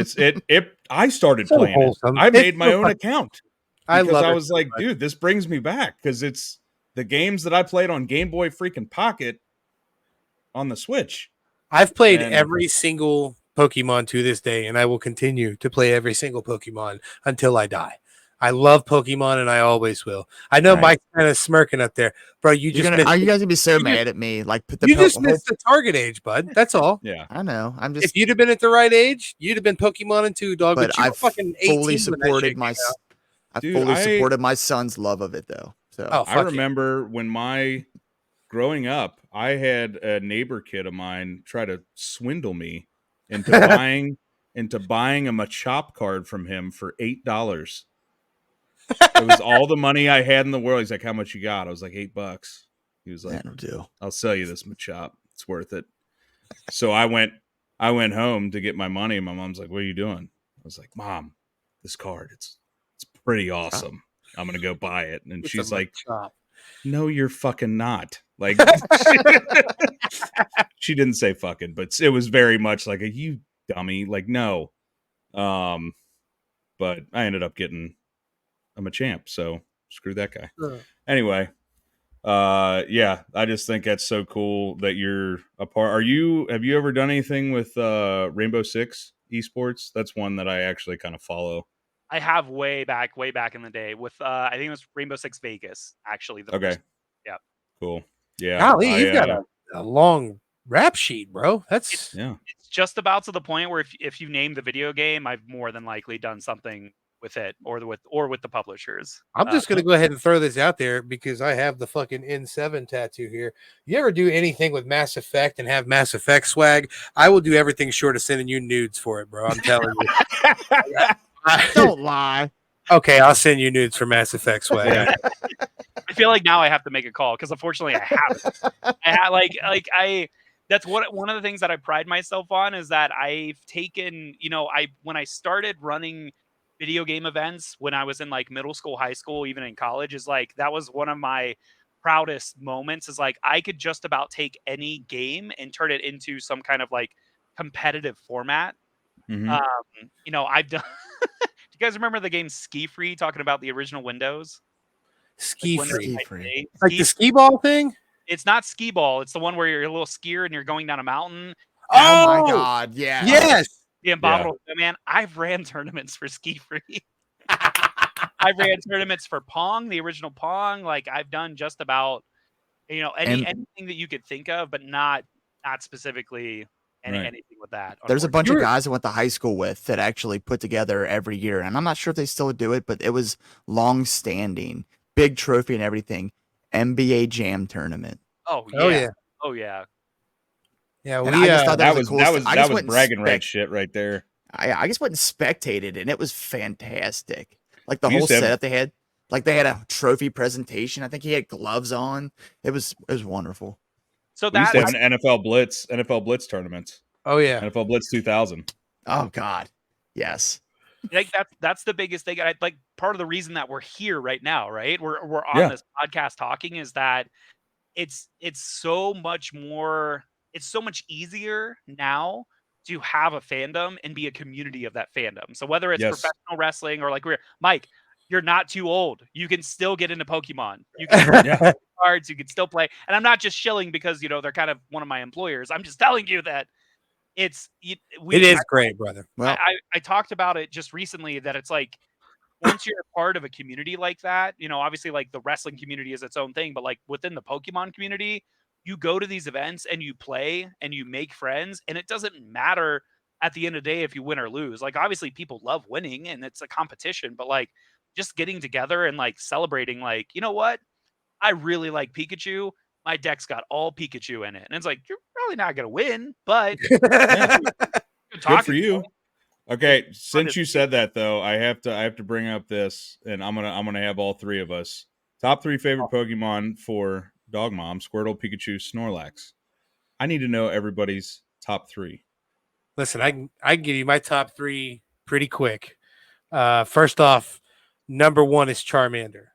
Speaker 2: I started playing wholesome. I made my own account because I was like, dude, this brings me back because it's the games that I played on Game Boy freaking Pocket on the Switch.
Speaker 3: I've played every single Pokemon to this day, and I will continue to play every single Pokemon until I die. I love Pokemon, and I always will. I know Mike's kind of smirking up there, bro.
Speaker 1: Are you guys gonna be so mad at me? Like,
Speaker 3: you just missed the target age, bud. That's all.
Speaker 2: Yeah,
Speaker 1: I know. If
Speaker 3: you'd have been at the right age, you'd have been Pokemon and 2, dog.
Speaker 1: But I
Speaker 3: fucking
Speaker 1: fully supported my. I fully supported my son's love of it, though. So
Speaker 2: I remember when growing up, I had a neighbor kid of mine try to swindle me into buying a Machop card from him for $8. It was all the money I had in the world. He's like, "How much you got?" I was like, $8. He was like,
Speaker 1: "That'll do.
Speaker 2: I'll sell you this Machop. It's worth it." So I went home to get my money. My mom's like, "What are you doing?" I was like, "Mom, this card, it's pretty awesome. I'm gonna go buy it." And she's like, "No, you're fucking not." Like, she didn't say fucking, but it was very much like you dummy. Like, no, But I ended up getting I'm a champ, so screw that guy.
Speaker 3: Uh,
Speaker 2: Anyway, yeah, I just think that's so cool that you're a part. Have you ever done anything with Rainbow Six esports? That's one that I actually kind of follow.
Speaker 4: I have way back in the day with I think it was Rainbow Six Vegas, actually the
Speaker 2: Okay.
Speaker 4: first. Yeah.
Speaker 2: Cool. Yeah.
Speaker 3: Golly, you've got a long rap sheet, bro. That's
Speaker 2: yeah.
Speaker 4: It's just about to the point where if you name the video game, I've more than likely done something with it or with the publishers.
Speaker 3: I'm just gonna go ahead and throw this out there because I have the fucking N7 tattoo here. You ever do anything with Mass Effect and have Mass Effect swag? I will do everything short of sending you nudes for it, bro. I'm telling you.
Speaker 1: Don't lie.
Speaker 3: Okay, I'll send you nudes for Mass Effect swag.
Speaker 2: Yeah.
Speaker 4: I feel like now I have to make a call because unfortunately I haven't. That's one of the things that I pride myself on is that I've taken, when I started running video game events when I was in like middle school, high school, even in college, is like that was one of my proudest moments is like I could just about take any game and turn it into some kind of like competitive format.
Speaker 2: Mhm.
Speaker 4: I've done do you guys remember the game Ski Free talking about the original Windows?
Speaker 3: Ski
Speaker 4: Windows
Speaker 3: free.
Speaker 1: Free.
Speaker 3: Like the skee ball thing?
Speaker 4: It's not skee ball. It's the one where you're a little skier and you're going down a mountain.
Speaker 1: Oh my God. Yeah.
Speaker 3: Yes.
Speaker 4: The Abominable Man. I've ran tournaments for Ski Free. I've ran tournaments for Pong, the original Pong. Like I've done just about, anything that you could think of, but not specifically anything with that.
Speaker 1: There's a bunch of
Speaker 3: You're-
Speaker 1: guys I went to high school with that actually put together every year, and I'm not sure if they still do it, but it was long standing, big trophy and everything. NBA Jam tournament.
Speaker 4: Oh yeah.
Speaker 3: Oh yeah.
Speaker 4: Oh yeah.
Speaker 3: Yeah,
Speaker 1: And
Speaker 3: we
Speaker 1: I just thought
Speaker 2: That
Speaker 1: was
Speaker 2: was
Speaker 1: the coolest. I just
Speaker 2: that was
Speaker 1: went and
Speaker 2: bragging rights shit right there.
Speaker 1: I just went and spectated, and it was fantastic. Like the
Speaker 2: We
Speaker 1: whole
Speaker 2: used to have-
Speaker 1: setup they had, like they had a trophy presentation. I think he had gloves on. It was wonderful.
Speaker 4: So
Speaker 2: We used
Speaker 4: that
Speaker 2: to have an NFL Blitz tournaments.
Speaker 3: Oh yeah.
Speaker 2: NFL Blitz 2000.
Speaker 1: Oh God, yes.
Speaker 4: like that's the biggest thing. Like part of the reason that we're here right now, right? We're on
Speaker 2: Yeah.
Speaker 4: this podcast talking is that it's so much more. It's so much easier now to have a fandom and be a community of that fandom. So whether it's
Speaker 2: Yes.
Speaker 4: professional wrestling or like Mike, you're not too old. You can still get into Pokemon. You can
Speaker 2: Yeah.
Speaker 4: cards. You can still play. And I'm not just shilling because they're kind of one of my employers. I'm just telling you that it
Speaker 3: is great, brother.
Speaker 1: Well,
Speaker 4: I talked about it just recently that it's like once you're a part of a community like that, obviously like the wrestling community is its own thing, but like within the Pokemon community, you go to these events and you play and you make friends, and it doesn't matter at the end of the day if you win or lose. Like obviously people love winning and it's a competition, but like just getting together and like celebrating, like, you know what? I really like Pikachu. My deck's got all Pikachu in it. And it's like, you're probably not gonna win, but
Speaker 2: Good for you. Okay, since you said that though, I have to bring up this, and I'm gonna have all three of us top 3 favorite Pokemon for Dog Mom: Squirtle, Pikachu, Snorlax. I need to know everybody's top 3.
Speaker 3: Listen, I can give you my top 3 pretty quick. First off, number 1 is Charmander.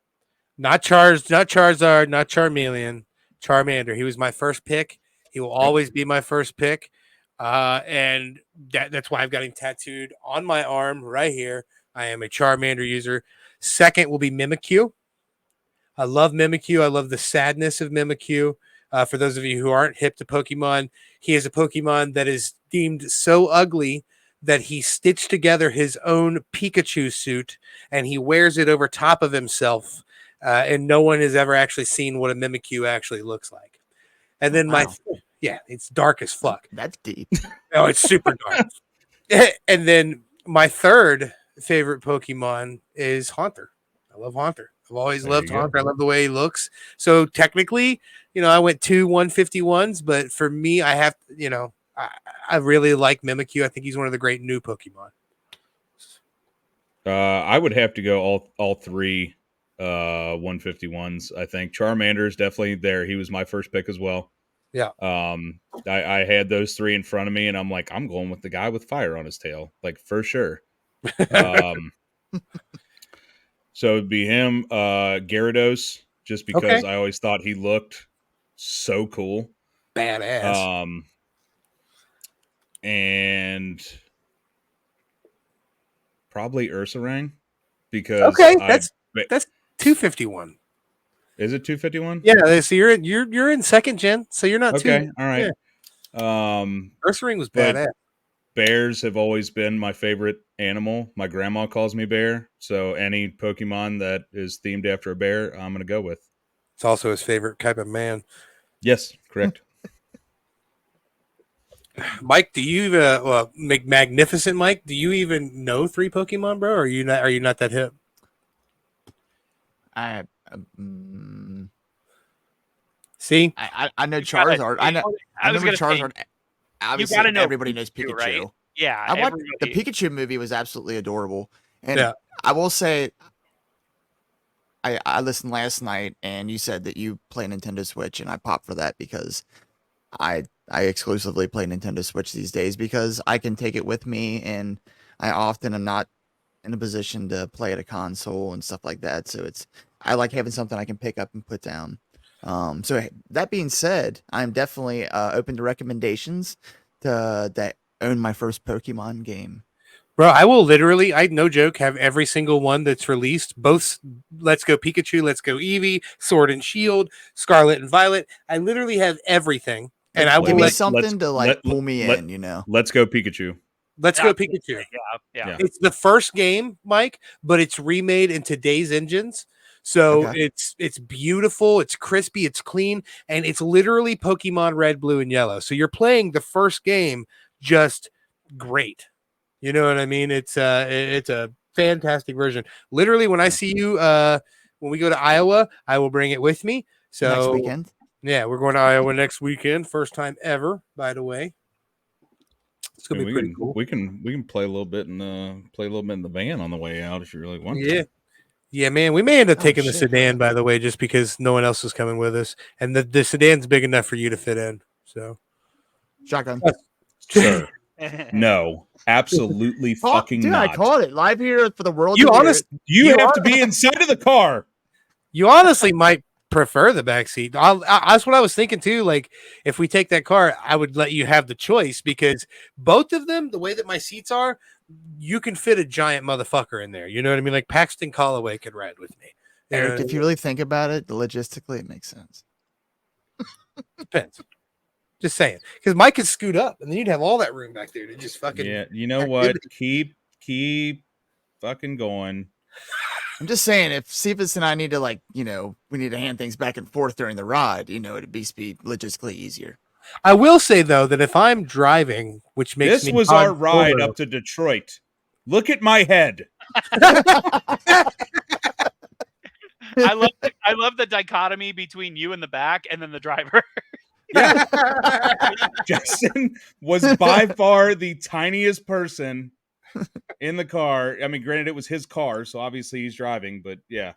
Speaker 3: Not Charizard, not Charmeleon, Charmander. He was my first pick. He will always be my first pick. And that's why I've got him tattooed on my arm right here. I am a Charmander user. Second will be Mimikyu. I love Mimikyu. I love the sadness of Mimikyu. For those of you who aren't hip to Pokemon, he is a Pokemon that is deemed so ugly that he stitched together his own Pikachu suit and he wears it over top of himself. And no one has ever actually seen what a Mimikyu actually looks like. And then it's dark as fuck.
Speaker 1: That's deep.
Speaker 3: Oh, it's super dark. And then my third favorite Pokemon is Haunter. I love Haunter. I've always
Speaker 2: There
Speaker 3: loved
Speaker 2: you go.
Speaker 3: Haunter. I love the way he looks. So technically, I went 2 151s, but for me, I have, I really like Mimikyu. I think he's one of the great new Pokemon.
Speaker 2: I would have to go all 3 151s. I think Charmander is definitely there. He was my first pick as well.
Speaker 3: Yeah.
Speaker 2: I had those 3 in front of me, and I'm like, I'm going with the guy with fire on his tail, like for sure. So it'd be him, Gyarados, just because I always thought he looked so cool.
Speaker 3: Badass.
Speaker 2: And probably Ursaring because
Speaker 3: Okay, that's 251.
Speaker 2: Is it 251?
Speaker 3: Yeah, so you're in second gen, so you're not
Speaker 2: Okay,
Speaker 3: too.
Speaker 2: all right.
Speaker 3: Yeah. Ursaring was
Speaker 2: but
Speaker 3: badass.
Speaker 2: Bears have always been my favorite animal. My grandma calls me Bear, so any Pokemon that is themed after a bear, I'm going to go with.
Speaker 3: It's also his favorite type of man.
Speaker 2: Yes, correct.
Speaker 3: Mike, do you magnificent Mike? Do you even know 3 Pokemon, bro? Or are you not? Are you not that hip? See,
Speaker 1: I know Charizard. I know Charizard. Obviously, everybody knows Pikachu.
Speaker 4: Right? Yeah,
Speaker 1: I watched the Pikachu movie was absolutely adorable, and
Speaker 3: yeah.
Speaker 1: I will say, I listened last night, and you said that you play Nintendo Switch, and I popped for that because I exclusively play Nintendo Switch these days because I can take it with me, and I often am not in a position to play at a console and stuff like that. So I like having something I can pick up and put down. So that being said, I'm definitely open to recommendations that own my first Pokemon game.
Speaker 3: Bro, I will literally, I no joke, have every single one that's released. Both Let's Go Pikachu, Let's Go Eevee, Sword and Shield, Scarlet and Violet. I literally have everything, and I will
Speaker 1: give me something to pull me in.
Speaker 2: Let's Go Pikachu.
Speaker 3: Let's Go Pikachu.
Speaker 4: Yeah.
Speaker 3: It's the first game, Mike, but it's remade in today's engines. So it's beautiful, it's crispy, it's clean, and it's literally Pokemon Red, Blue, and Yellow. So you're playing the first game just great. You know what I mean? It's a fantastic version. Literally, when I see you when we go to Iowa, I will bring it with me. So
Speaker 1: next weekend.
Speaker 3: Yeah, we're going to Iowa next weekend. First time ever, by the way. It's gonna be pretty cool.
Speaker 2: We can play a little bit in the van on the way out if you really want.
Speaker 3: Yeah. Yeah, man. We may end up taking the sedan, by the way, just because no one else is coming with us, and the sedan's big enough for you to fit in. So,
Speaker 1: shotgun,
Speaker 2: sir. No, absolutely fucking
Speaker 1: dude,
Speaker 2: not.
Speaker 1: I called it live here for the world.
Speaker 2: You have to be inside of the car.
Speaker 3: You honestly might prefer the back seat. That's what I was thinking too. Like, if we take that car, I would let you have the choice because both of them, the way that my seats are, you can fit a giant motherfucker in there. You know what I mean? Like Paxton Callaway could ride with me.
Speaker 1: Eric, if you really think about it, logistically, it makes sense.
Speaker 3: Depends. Just saying, because Mike could scoot up, and then you'd have all that room back there to just fucking.
Speaker 2: Yeah, you know what? Keep fucking going.
Speaker 1: I'm just saying, if Cephas and I need to, we need to hand things back and forth during the ride, it'd be logistically easier.
Speaker 3: I will say though that if I'm driving, which makes
Speaker 2: this was our ride up to Detroit. Look at my head.
Speaker 4: I love the dichotomy between you in the back and then the driver.
Speaker 2: Yeah. Jackson was by far the tiniest person in the car. I mean, granted, it was his car, so obviously he's driving, but yeah.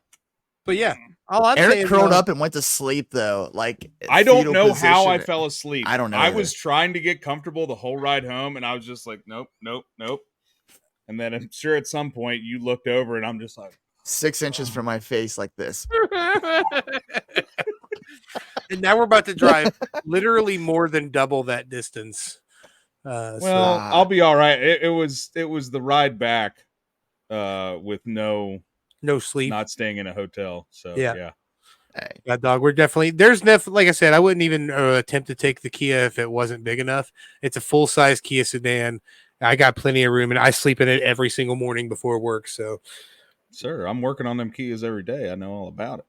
Speaker 3: But yeah, all I'm
Speaker 1: Eric
Speaker 3: saying
Speaker 1: curled up and went to sleep though.
Speaker 2: I don't know how I fell asleep.
Speaker 1: I don't know.
Speaker 2: I was trying to get comfortable the whole ride home, and I was just like, nope. And then I'm sure at some point you looked over, and I'm just like
Speaker 1: 6 inches from my face, like this.
Speaker 3: And now we're about to drive literally more than double that distance.
Speaker 2: I'll be all right. It was the ride back with no
Speaker 3: sleep,
Speaker 2: not staying in a hotel. So yeah.
Speaker 3: Yeah, dog. There's like I said, I wouldn't even attempt to take the Kia if it wasn't big enough. It's a full size Kia sedan. I got plenty of room, and I sleep in it every single morning before work. So,
Speaker 2: sir, I'm working on them Kias every day. I know all about it.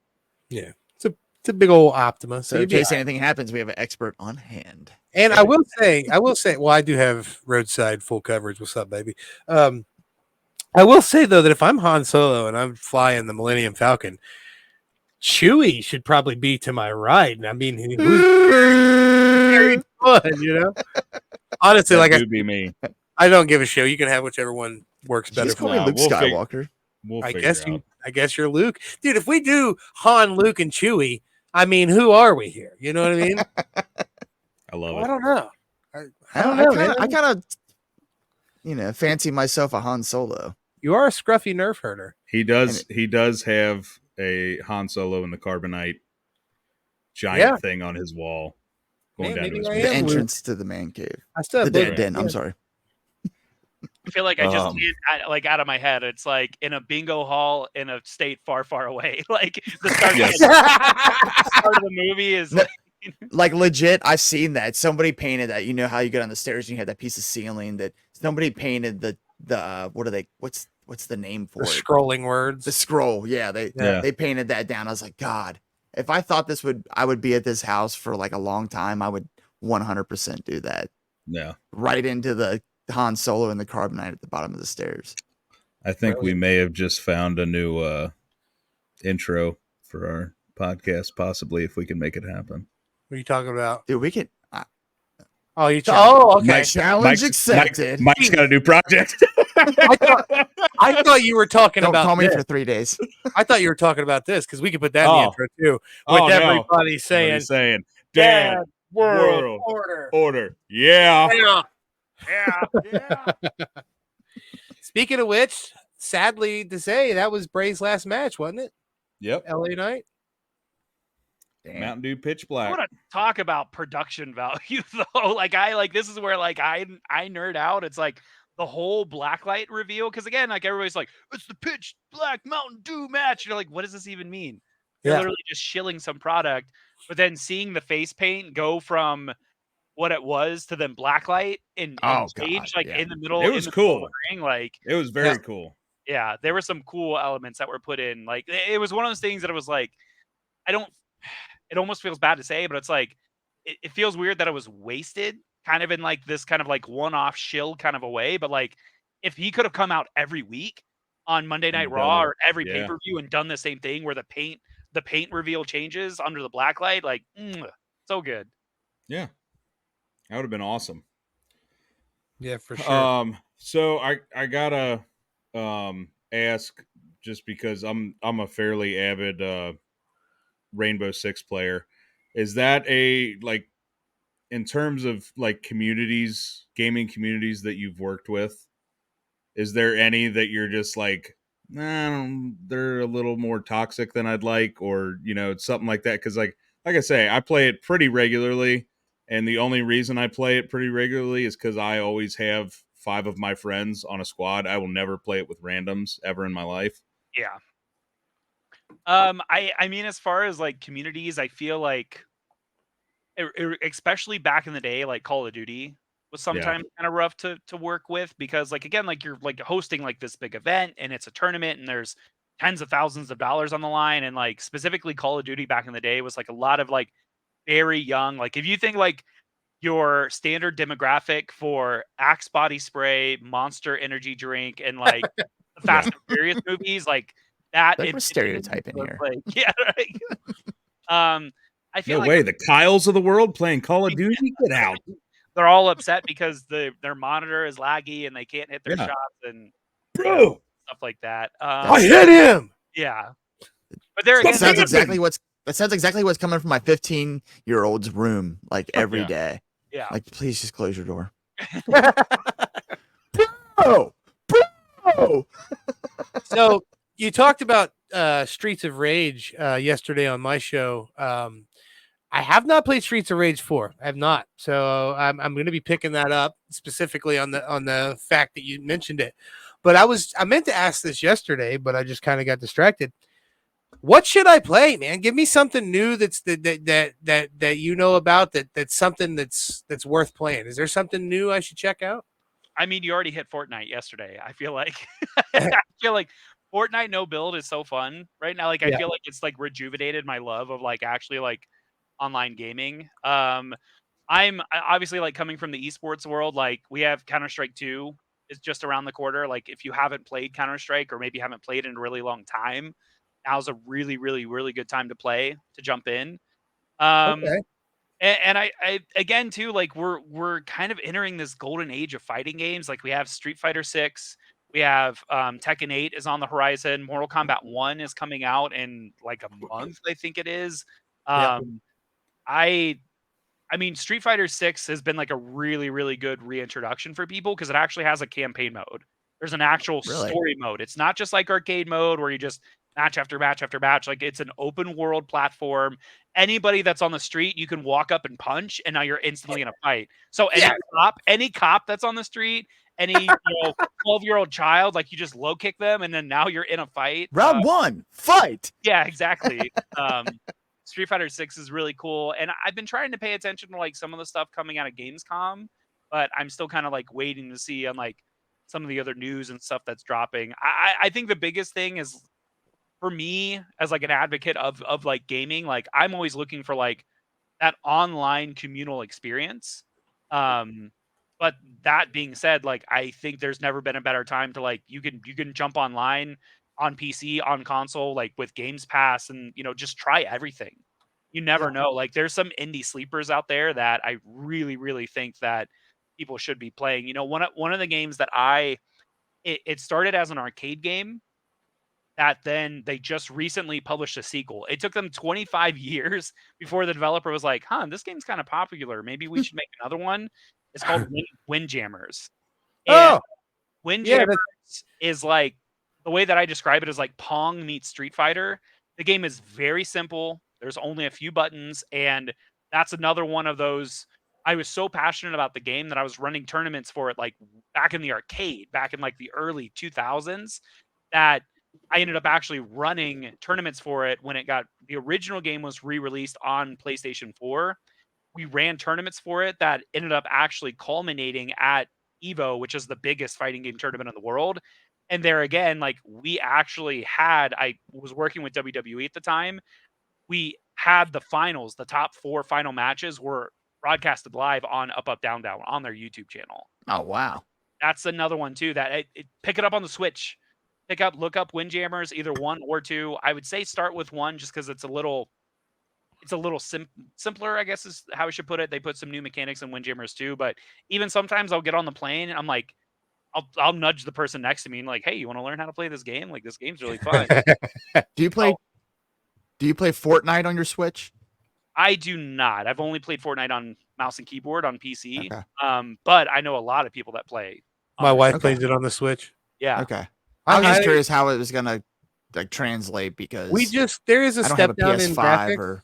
Speaker 3: Yeah, it's a big old Optima.
Speaker 1: So in case anything happens, we have an expert on hand.
Speaker 3: And I will say, well, I do have roadside full coverage. What's up, baby? I will say though that if I'm Han Solo and I'm flying the Millennium Falcon, Chewie should probably be to my right. And I mean, who's very fun, Honestly,
Speaker 2: that
Speaker 3: like
Speaker 2: would be me.
Speaker 3: I don't give a shit. You can have whichever one works better.
Speaker 1: Just call me Luke Skywalker.
Speaker 2: I
Speaker 3: guess you're Luke, dude. If we do Han, Luke, and Chewie, I mean, who are we here? You know what I mean?
Speaker 2: I love it.
Speaker 3: I don't know. I don't know.
Speaker 1: I kind of, fancy myself a Han Solo.
Speaker 3: You are a scruffy nerf herder.
Speaker 2: He does have a Han Solo in the carbonite giant thing on his wall. Going down to his
Speaker 1: the entrance to the man cave.
Speaker 3: I still have
Speaker 1: den. I'm sorry.
Speaker 4: I feel like I just can't, like, out of my head. It's like in a bingo hall in a state far, far away. Like the start,
Speaker 2: Yes.
Speaker 4: start of the movie is
Speaker 1: No.
Speaker 4: like,
Speaker 1: Like legit, I've seen that. Somebody painted that. You know how you get on the stairs and you have that piece of ceiling that somebody painted the what are they? What's the name for
Speaker 3: The
Speaker 1: it?
Speaker 3: scrolling words.
Speaker 1: The scroll. Yeah, they painted that down. I was like, God, if I thought I would be at this house for like a long time, I would 100% do that.
Speaker 2: Yeah.
Speaker 1: Right into the Han Solo and the carbonite at the bottom of the stairs.
Speaker 2: I think we may have just found a new intro for our podcast, possibly, if we can make it happen.
Speaker 3: What are you talking about?
Speaker 1: Dude, we could.
Speaker 3: Oh, okay.
Speaker 1: Challenge accepted.
Speaker 2: Mike's got a new project.
Speaker 3: I thought you were talking
Speaker 1: Don't
Speaker 3: about
Speaker 1: call me
Speaker 3: this.
Speaker 1: for 3 days.
Speaker 3: I thought you were talking about this because we could put that in the intro too. With everybody saying,
Speaker 2: Dad,
Speaker 3: World
Speaker 2: Order. Yeah.
Speaker 4: yeah.
Speaker 3: Speaking of which, sadly to say, that was Bray's last match, wasn't it?
Speaker 2: Yep.
Speaker 3: LA Knight.
Speaker 1: Damn.
Speaker 2: Mountain Dew Pitch
Speaker 4: I
Speaker 2: Black.
Speaker 4: want to talk about production value though. This is where like I nerd out. It's like the whole blacklight reveal because again, like everybody's like, it's the Pitch Black Mountain Dew match. You're like, what does this even mean? You're literally just shilling some product, but then seeing the face paint go from what it was to then blacklight and change in the middle.
Speaker 2: It was cool.
Speaker 4: Ring, like
Speaker 2: it was very cool.
Speaker 4: Yeah, there were some cool elements that were put in. Like it was one of those things that it was like, it almost feels bad to say, but it's like it feels weird that it was wasted kind of in like this kind of like one-off shill kind of a way. But like if he could have come out every week on Monday Night Raw or every pay-per-view and done the same thing where the paint reveal changes under the blacklight, like so good.
Speaker 2: Yeah. That would have been awesome.
Speaker 3: Yeah, for sure.
Speaker 2: So I gotta ask, just because I'm a fairly avid Rainbow Six player. Is that in terms of like communities, gaming communities that you've worked with, is there any that you're just like, they're a little more toxic than I'd like, or it's something like that? Because like I say, I play it pretty regularly, and the only reason I play it pretty regularly is because I always have 5 of my friends on a squad. I will never play it with randoms ever in my life.
Speaker 4: Yeah. I mean, as far as like communities, I feel like, especially back in the day, like Call of Duty was sometimes kind of rough to work with because, like, again, like you're like hosting like this big event and it's a tournament and there's tens of thousands of dollars on the line, and like specifically Call of Duty back in the day was like a lot of like very young. Like if you think like your standard demographic for Axe body spray, Monster energy drink, and like the Fast and Furious movies, like. That
Speaker 1: we're stereotyping here.
Speaker 4: Like, yeah, right. I feel
Speaker 2: no way. The Kyles of the world playing Call of Duty. Get out.
Speaker 4: They're all upset because their monitor is laggy and they can't hit their shots and stuff like that.
Speaker 3: I hit him.
Speaker 4: Yeah, but there
Speaker 1: that sounds exactly what's coming from my 15-year-old's room like every day.
Speaker 4: Yeah,
Speaker 1: like please just close your door. Bro.
Speaker 3: So. You talked about Streets of Rage yesterday on my show. I have not played Streets of Rage 4. I have not. So I'm going to be picking that up specifically on the fact that you mentioned it. But I meant to ask this yesterday, but I just kind of got distracted. What should I play, man? Give me something new that's that you know about that's something that's worth playing. Is there something new I should check out?
Speaker 4: I mean, you already hit Fortnite yesterday. I feel like Fortnite no build is so fun right now. Like I feel like it's like rejuvenated my love of like actually like online gaming. I'm obviously like coming from the esports world. Like we have Counter-Strike 2 is just around the corner. Like if you haven't played Counter-Strike or maybe haven't played in a really long time, now's a really, really, really good time to jump in. Okay. And I again too, like we're kind of entering this golden age of fighting games. Like we have Street Fighter 6. We have Tekken 8 is on the horizon. Mortal Kombat 1 is coming out in like a month, I think it is. I mean, Street Fighter 6 has been like a really, really good reintroduction for people because it actually has a campaign mode. There's an actual story mode. It's not just like arcade mode where you just match after match after match. Like it's an open world platform. Anybody that's on the street, you can walk up and punch, and now you're instantly in a fight. So any cop that's on the street, any 12-year-old child, like you just low kick them and then now you're in a fight.
Speaker 1: Round one, fight.
Speaker 4: Yeah, exactly. Street Fighter 6 is really cool, and I've been trying to pay attention to like some of the stuff coming out of Gamescom, but I'm still kind of like waiting to see on like some of the other news and stuff that's dropping. I think the biggest thing is for me as like an advocate of like gaming, like I'm always looking for like that online communal experience. Um, but that being said, like I think there's never been a better time to like you can jump online on PC, on console, like with Games Pass, and just try everything. You never know. Like there's some indie sleepers out there that I really, really think that people should be playing. One of the games that it started as an arcade game that then they just recently published a sequel. It took them 25 years before the developer was like, this game's kind of popular. Maybe we should make another one. It's called Windjammers. And
Speaker 3: Oh,
Speaker 4: Windjammers is like, the way that I describe it is like Pong meets Street Fighter. The game is very simple. There's only a few buttons, and that's another one of those. I was so passionate about the game that I was running tournaments for it, like back in the arcade, back in like the early 2000s, that I ended up actually running tournaments for it when the original game was re-released on PlayStation 4. We ran tournaments for it that ended up actually culminating at Evo, which is the biggest fighting game tournament in the world. And there again, like I was working with WWE at the time. We had the finals, the top 4 final matches were broadcasted live on Up Up Down Down on their YouTube channel.
Speaker 1: Oh, wow.
Speaker 4: That's another one too that pick it up on the Switch. Look up Windjammers, either 1 or 2. I would say start with 1 just because it's a little simpler, I guess is how I should put it. They put some new mechanics in Windjammers too, but even sometimes I'll get on the plane and I'm like, I'll nudge the person next to me and like, hey, you want to learn how to play this game? Like this game's really fun.
Speaker 1: Do you play Fortnite on your Switch?
Speaker 4: I do not. I've only played Fortnite on mouse and keyboard on PC.
Speaker 1: Okay.
Speaker 4: But I know a lot of people that play.
Speaker 3: My wife plays it on the Switch.
Speaker 4: Yeah.
Speaker 1: Okay. I was just curious how it was gonna like translate because
Speaker 3: there is a
Speaker 1: I don't
Speaker 3: step
Speaker 1: have a
Speaker 3: down in
Speaker 1: PS5
Speaker 3: graphics.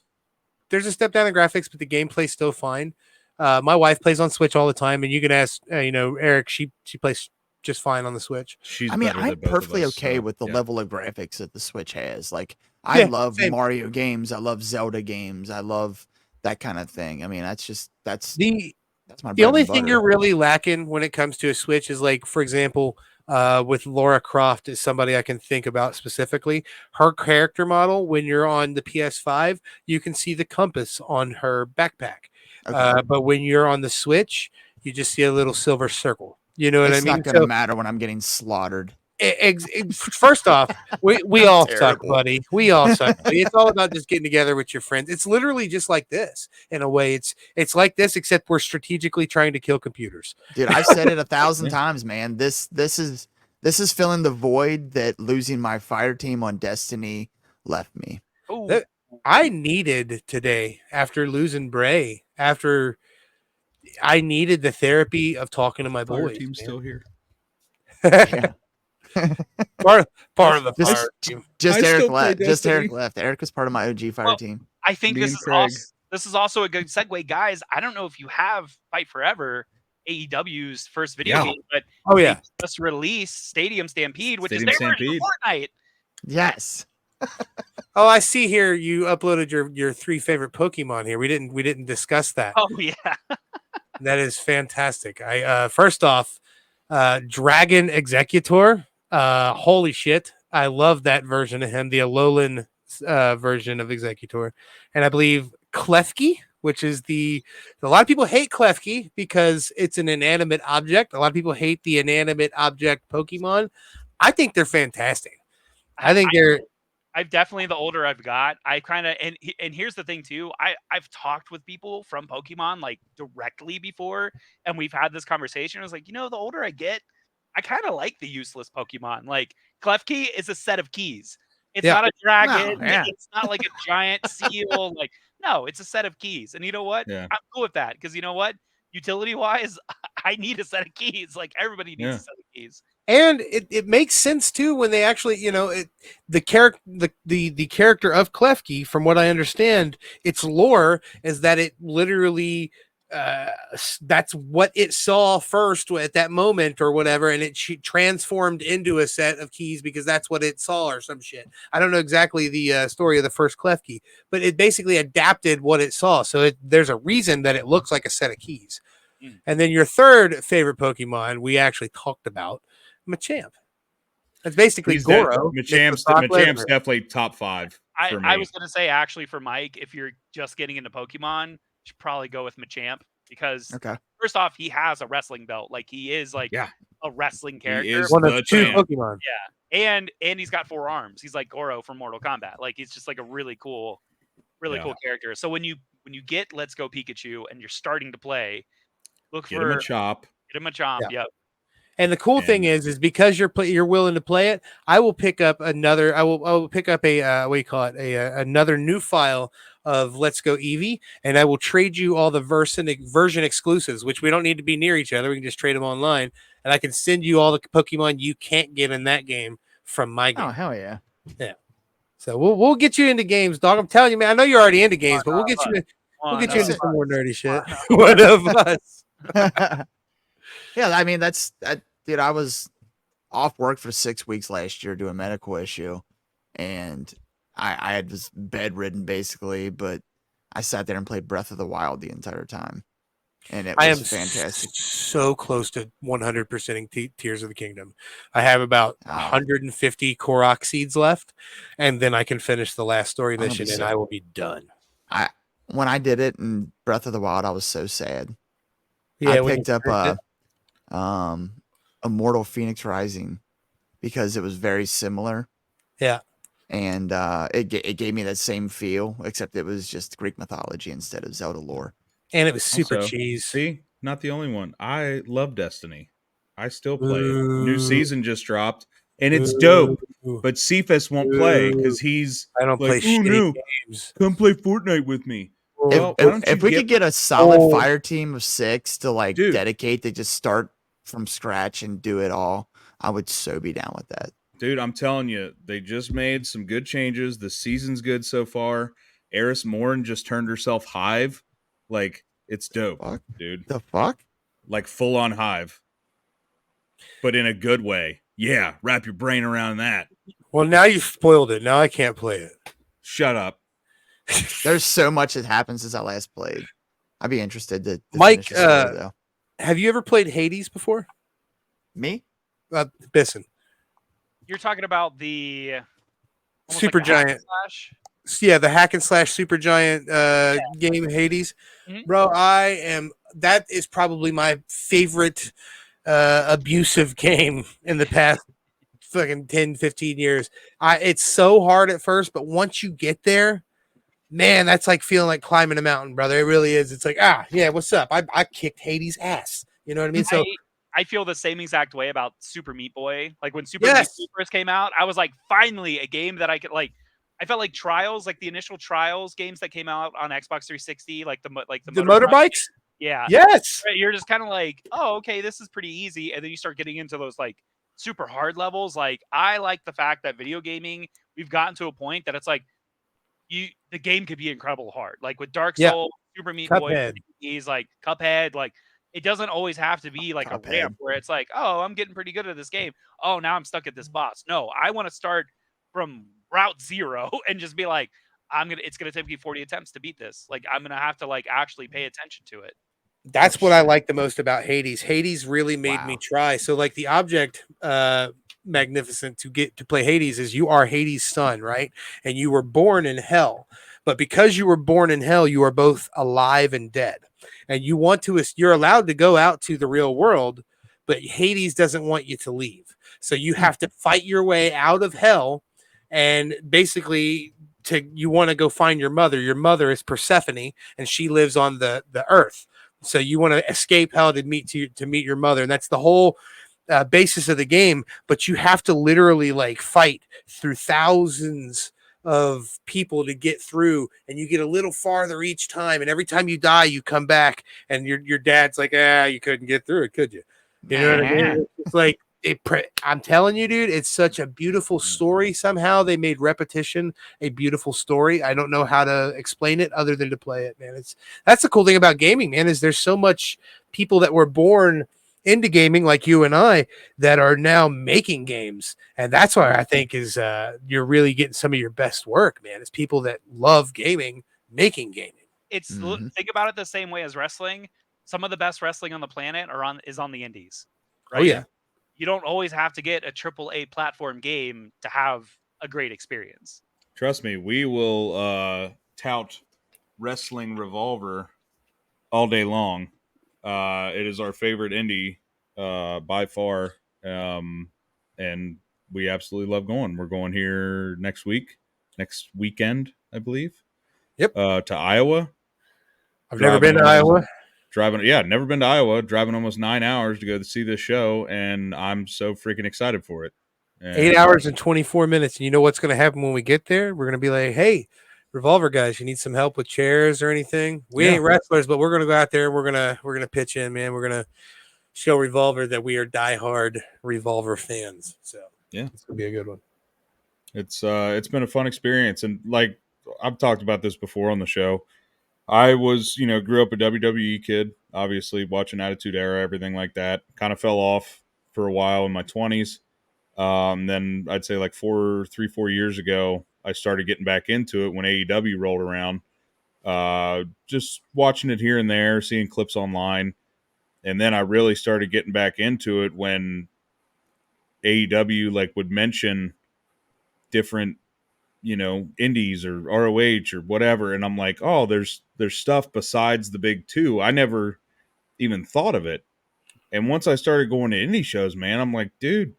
Speaker 3: There's a step down in graphics, but the gameplay's still fine. My wife plays on Switch all the time, and you can ask, Eric. She plays just fine on the Switch.
Speaker 1: I'm perfectly okay with the level of graphics that the Switch has. Like, I love Mario games. I love Zelda games. I love that kind of thing. I mean, that's my
Speaker 3: the only
Speaker 1: bread and
Speaker 3: thing
Speaker 1: butter.
Speaker 3: you're really lacking when it comes to a Switch is like, for example, with Laura Croft is somebody I can think about specifically. Her character model, when you're on the PS5, you can see the compass on her backpack.
Speaker 1: Okay.
Speaker 3: But when you're on the Switch, you just see a little silver circle. You know what I mean?
Speaker 1: It's not going to matter when I'm getting slaughtered.
Speaker 3: First off, we all suck,
Speaker 1: Terrible.
Speaker 3: buddy. We all suck. Buddy. It's all about just getting together with your friends. It's literally just like this in a way. It's like this, except we're strategically trying to kill computers.
Speaker 1: Dude, I've said it 1,000 times, man. This is filling the void that losing my fire team on Destiny left me.
Speaker 4: Ooh.
Speaker 3: I needed today after losing Bray. After I needed the therapy of talking to my
Speaker 2: Fire
Speaker 3: boys.
Speaker 2: team's still here.
Speaker 1: Yeah.
Speaker 3: part of the fire team.
Speaker 1: Just
Speaker 2: I
Speaker 1: Eric
Speaker 2: still play
Speaker 1: left. Just
Speaker 2: Destiny.
Speaker 1: Eric left. Eric was part of my OG fire team.
Speaker 4: I think
Speaker 2: Me
Speaker 4: this
Speaker 2: and
Speaker 4: is
Speaker 2: Craig.
Speaker 4: this is also a good segue, guys. I don't know if you have Fight Forever, AEW's first video game, but they just released Stadium Stampede, which
Speaker 2: Stadium
Speaker 4: is their version
Speaker 2: Stampede.
Speaker 4: of Fortnite.
Speaker 1: Yes.
Speaker 3: Oh, I see here you uploaded your 3 favorite Pokemon here. We didn't discuss that.
Speaker 4: Oh yeah.
Speaker 3: That is fantastic. I first off, Dragon Executor. Holy shit. I love that version of him, the Alolan version of Executor. And I believe Klefki, which is a lot of people hate Klefki because it's an inanimate object. A lot of people hate the inanimate object Pokemon. I think they're fantastic.
Speaker 4: I've definitely, the older I've got, I kind of, and here's the thing too, I've talked with people from Pokemon like directly before, and we've had this conversation. I was like, the older I get, I kind of like the useless Pokemon. Like Klefki is a set of keys. It's not a dragon.
Speaker 1: No, yeah.
Speaker 4: It's not like a giant seal. Like, no, it's a set of keys. And you know what?
Speaker 2: Yeah.
Speaker 4: I'm cool with that because you know what? Utility wise, I need a set of keys. Like everybody needs a set of keys.
Speaker 3: And it makes sense too when they actually, the character of Klefki, from what I understand, its lore is that it literally that's what it saw first at that moment or whatever, and it transformed into a set of keys because that's what it saw or some shit. I don't know exactly the story of the first clef key, but it basically adapted what it saw. So there's a reason that it looks like a set of keys. And then your third favorite Pokemon we actually talked about, Machamp. That's basically Goro.
Speaker 2: Machamp's definitely top 5 for me.
Speaker 4: I was going to say, actually, for Mike, if you're just getting into Pokemon, you should probably go with Machamp because first off, he has a wrestling belt. Like, he is like a wrestling character.
Speaker 2: He is
Speaker 3: one of 2 Pokemon.
Speaker 4: Yeah. And he's got 4 arms. He's like Goro from Mortal Kombat. Like, he's just like a really cool character. So when you get Let's Go Pikachu and you're starting to play,
Speaker 2: get him a Chomp.
Speaker 4: Get him a Chomp.
Speaker 3: Yeah.
Speaker 4: Yep.
Speaker 3: And the cool thing is because you're willing to play it, I will pick up another. I will pick up a another new file of Let's Go Eevee, and I will trade you all the version exclusives, which we don't need to be near each other. We can just trade them online, and I can send you all the Pokemon you can't get in that game from my game.
Speaker 1: Oh hell yeah!
Speaker 3: Yeah. So we'll get you into games, dog. I'm telling you, man. I know you're already into games, but we'll get you into some more nerdy shit. One of us.
Speaker 1: Yeah, I mean dude. I was off work for 6 weeks last year doing a medical issue, and I had was bedridden basically, but I sat there and played Breath of the Wild the entire time, and it was fantastic.
Speaker 3: So close to 100%ing Tears of the Kingdom. I have about 150 Korok seeds left, and then I can finish the last story mission, and I will be done.
Speaker 1: When I did it in Breath of the Wild, I was so sad.
Speaker 3: Yeah,
Speaker 1: I picked up Immortal Phoenix Rising because it was very similar.
Speaker 3: Yeah.
Speaker 1: And it gave me that same feel, except it was just Greek mythology instead of Zelda lore.
Speaker 3: And it was super cheese.
Speaker 2: See, not the only one. I love Destiny. I still play it. New season just dropped, and it's dope. But Cephas won't play because he's
Speaker 3: I don't play shitty games.
Speaker 2: Come play Fortnite with me.
Speaker 1: If we could get a solid fire team of 6 to dedicate to just start from scratch and do it all, I would so be down with that.
Speaker 2: Dude, I'm telling you, they just made some good changes. The season's good so far. Eris Morn just turned herself Hive. Like, it's dope, dude.
Speaker 1: The fuck?
Speaker 2: Like full on Hive. But in a good way. Yeah, wrap your brain around that.
Speaker 3: Well, now you've spoiled it. Now I can't play it.
Speaker 2: Shut up.
Speaker 1: There's so much that happened since I last played. I'd be interested to
Speaker 3: Mike,
Speaker 1: finish the story, though.
Speaker 3: Have you ever played Hades before?
Speaker 1: Me?
Speaker 3: Bisson.
Speaker 4: You're talking about the
Speaker 3: Super Giant. Yeah, the hack and slash Super Giant game Hades. Mm-hmm. Bro, that is probably my favorite abusive game in the past fucking 10, 15 years. It's so hard at first, but once you get there, man, that's like feeling like climbing a mountain, brother. It really is. It's like, yeah, what's up? I kicked Hades' ass. You know what I mean? So
Speaker 4: I feel the same exact way about Super Meat Boy. Like when Super Meat Boy first came out, I was like, finally a game that I could like. I felt like Trials, like the initial Trials games that came out on Xbox 360, like the
Speaker 3: motorbikes.
Speaker 4: Yeah.
Speaker 3: Yes.
Speaker 4: You're just kind of like, oh, okay, this is pretty easy, and then you start getting into those like super hard levels. Like I like the fact that video gaming, we've gotten to a point that it's like the game could be incredible hard. Like with Dark Souls, Super Meat Boy, he's like Cuphead, like. It doesn't always have to be like a ramp where it's like, oh, I'm getting pretty good at this game. Oh, now I'm stuck at this boss. No, I want to start from route 0 and just be like, it's gonna take me 40 attempts to beat this. Like I'm gonna have to like actually pay attention to it.
Speaker 3: That's what I like the most about Hades. Hades really made me try. So like the object magnificent to get to play Hades is you are Hades' son, right? And you were born in hell. But because you were born in hell, you are both alive and dead. And you're allowed to go out to the real world, but Hades doesn't want you to leave. So you have to fight your way out of hell. And basically you want to go find your mother. Your mother is Persephone and she lives on the earth. So you want to escape hell to meet your mother. And that's the whole basis of the game. But you have to literally like fight through thousands of people to get through, and you get a little farther each time, and every time you die you come back and your dad's like, you couldn't get through it, could you? You know what I mean? It's like I'm telling you, dude, it's such a beautiful story. Somehow they made repetition a beautiful story. I don't know how to explain it other than to play it, man. That's the cool thing about gaming, man, is there's so much people that were born into gaming like you and I that are now making games. And that's why I think is you're really getting some of your best work, man. It's people that love gaming, making gaming.
Speaker 4: It's think about it the same way as wrestling. Some of the best wrestling on the planet is on the indies, right?
Speaker 3: Oh yeah.
Speaker 4: You don't always have to get a AAA platform game to have a great experience.
Speaker 2: Trust me, we will tout Wrestling Revolver all day long. It is our favorite indie by far, and we absolutely love going. We're going here next weekend, I believe.
Speaker 3: Yep.
Speaker 2: To Iowa.
Speaker 3: I've never been to Iowa.
Speaker 2: Never been to Iowa. Driving almost 9 hours to go to see this show, and I'm so freaking excited for it. And
Speaker 3: 8 hours and 24 minutes. And you know what's going to happen when we get there? We're going to be like, hey, Revolver guys, you need some help with chairs or anything? We ain't wrestlers, but we're going to go out there and we're going to pitch in, man. We're going to show Revolver that we are diehard Revolver fans. So
Speaker 2: yeah,
Speaker 3: it's going to be a good one.
Speaker 2: It's been a fun experience. And like I've talked about this before on the show, I was, grew up a WWE kid, obviously watching Attitude Era, everything like that. Kind of fell off for a while in my 20s. Then I'd say like 4 years ago, I started getting back into it when AEW rolled around. Just watching it here and there, seeing clips online. And then I really started getting back into it when AEW would mention different, indies or ROH or whatever. And I'm like, oh, there's stuff besides the big two. I never even thought of it. And once I started going to indie shows, man, I'm like, dude,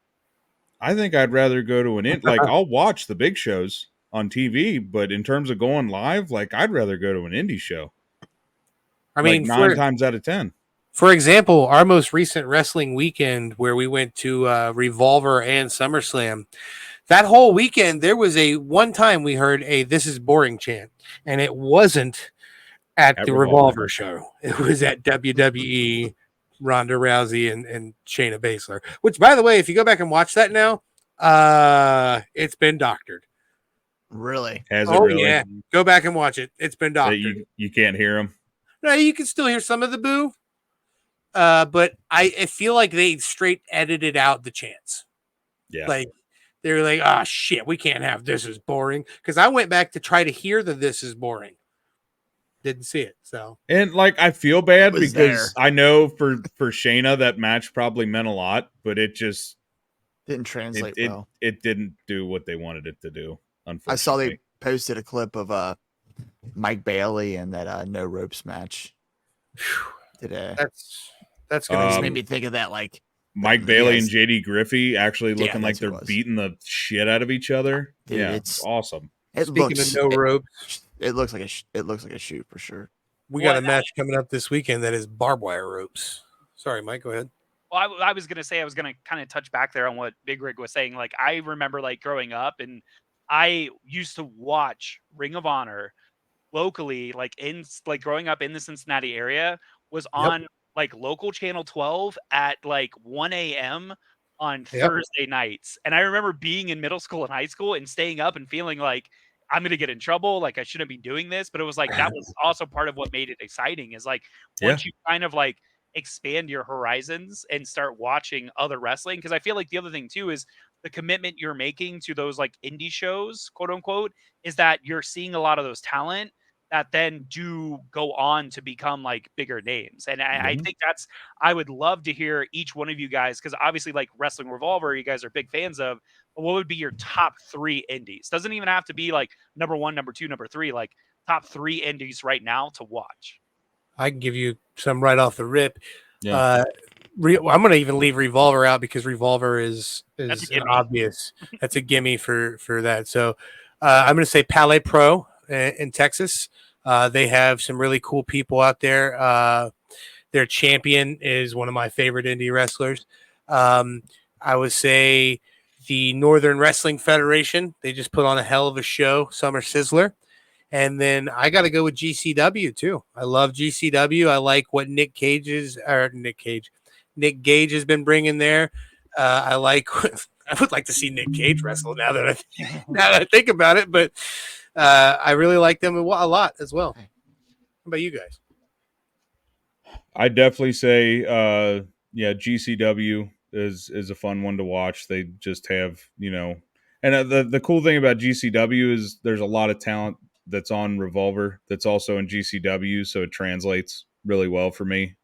Speaker 2: I think I'd rather go to I'll watch the big shows on TV, but in terms of going live, I'd rather go to an indie show.
Speaker 3: I mean,
Speaker 2: 9 times out of 10.
Speaker 3: For example, our most recent wrestling weekend where we went to Revolver and SummerSlam, that whole weekend, there was one time we heard a "This is boring" chant, and it wasn't at the Revolver show. It was at WWE, Ronda Rousey and Shayna Baszler, which, by the way, if you go back and watch that now, it's been doctored.
Speaker 1: Really?
Speaker 2: Has it really?
Speaker 3: Yeah. Go back and watch it. It's been doctored.
Speaker 2: You can't hear them?
Speaker 3: No, you can still hear some of the boo. But I feel like they straight edited out the chants.
Speaker 2: Yeah.
Speaker 3: They were like, oh, shit, we can't have "This is boring." Because I went back to try to hear the "This is boring." Didn't see it. So.
Speaker 2: And I feel bad because
Speaker 1: there.
Speaker 2: I know for Shayna that match probably meant a lot, but it just
Speaker 1: didn't translate well.
Speaker 2: It didn't do what they wanted it to do, unfortunately.
Speaker 1: I saw they posted a clip of Mike Bailey in that no ropes match today.
Speaker 3: That's gonna
Speaker 1: just made me think of that,
Speaker 2: Mike Bailey and JD Griffey actually looking like they're beating the shit out of each other. Dude, it's awesome.
Speaker 3: Speaking of no ropes,
Speaker 1: it looks like a shoot for sure.
Speaker 3: We got a match coming up this weekend that is barbed wire ropes. Sorry, Mike, go ahead.
Speaker 4: Well, I was gonna say, I was gonna kind of touch back there on what Big Rig was saying. I remember growing up, and I used to watch Ring of Honor locally, growing up in the Cincinnati area, was on local channel 12 at 1 a.m. on Thursday nights. And I remember being in middle school and high school and staying up and feeling like I'm going to get in trouble. I shouldn't be doing this. But it was that was also part of what made it exciting is once you kind of expand your horizons and start watching other wrestling. Cause I feel the other thing too is the commitment you're making to those indie shows, quote unquote, is that you're seeing a lot of those talent that then do go on to become bigger names. And I think I would love to hear each one of you guys, because obviously Wrestling Revolver, you guys are big fans of, but what would be your top 3 indies? Doesn't even have to be number 1, number 2, number 3, top 3 indies right now to watch.
Speaker 3: I can give you some right off the rip.
Speaker 2: Yeah.
Speaker 3: I'm going to even leave Revolver out because Revolver is obvious. That's a gimme for that. So I'm going to say Palais Pro in Texas. They have some really cool people out there. Their champion is one of my favorite indie wrestlers. I would say the Northern Wrestling Federation. They just put on a hell of a show. Summer Sizzler. And then I got to go with GCW too. I love GCW. I like what Nick Gage has been bringing there. I like. I would like to see Nick Cage wrestle now that I think about it, but I really like them a lot as well. How about you guys?
Speaker 2: I definitely say, GCW is a fun one to watch. They just have, and the cool thing about GCW is there's a lot of talent that's on Revolver that's also in GCW, so it translates really well for me.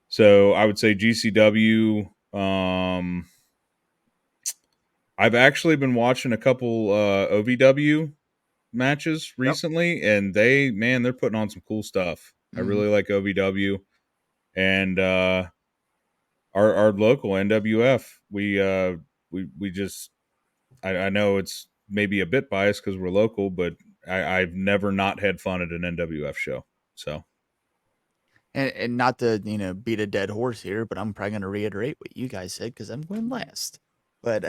Speaker 2: So I would say GCW. I've actually been watching a couple OVW matches recently, and they're putting on some cool stuff. I really like OVW, and our local NWF. We just I know it's maybe a bit biased because we're local, but I've never not had fun at an NWF show. So.
Speaker 1: And not to beat a dead horse here, but I'm probably going to reiterate what you guys said because I'm going last. But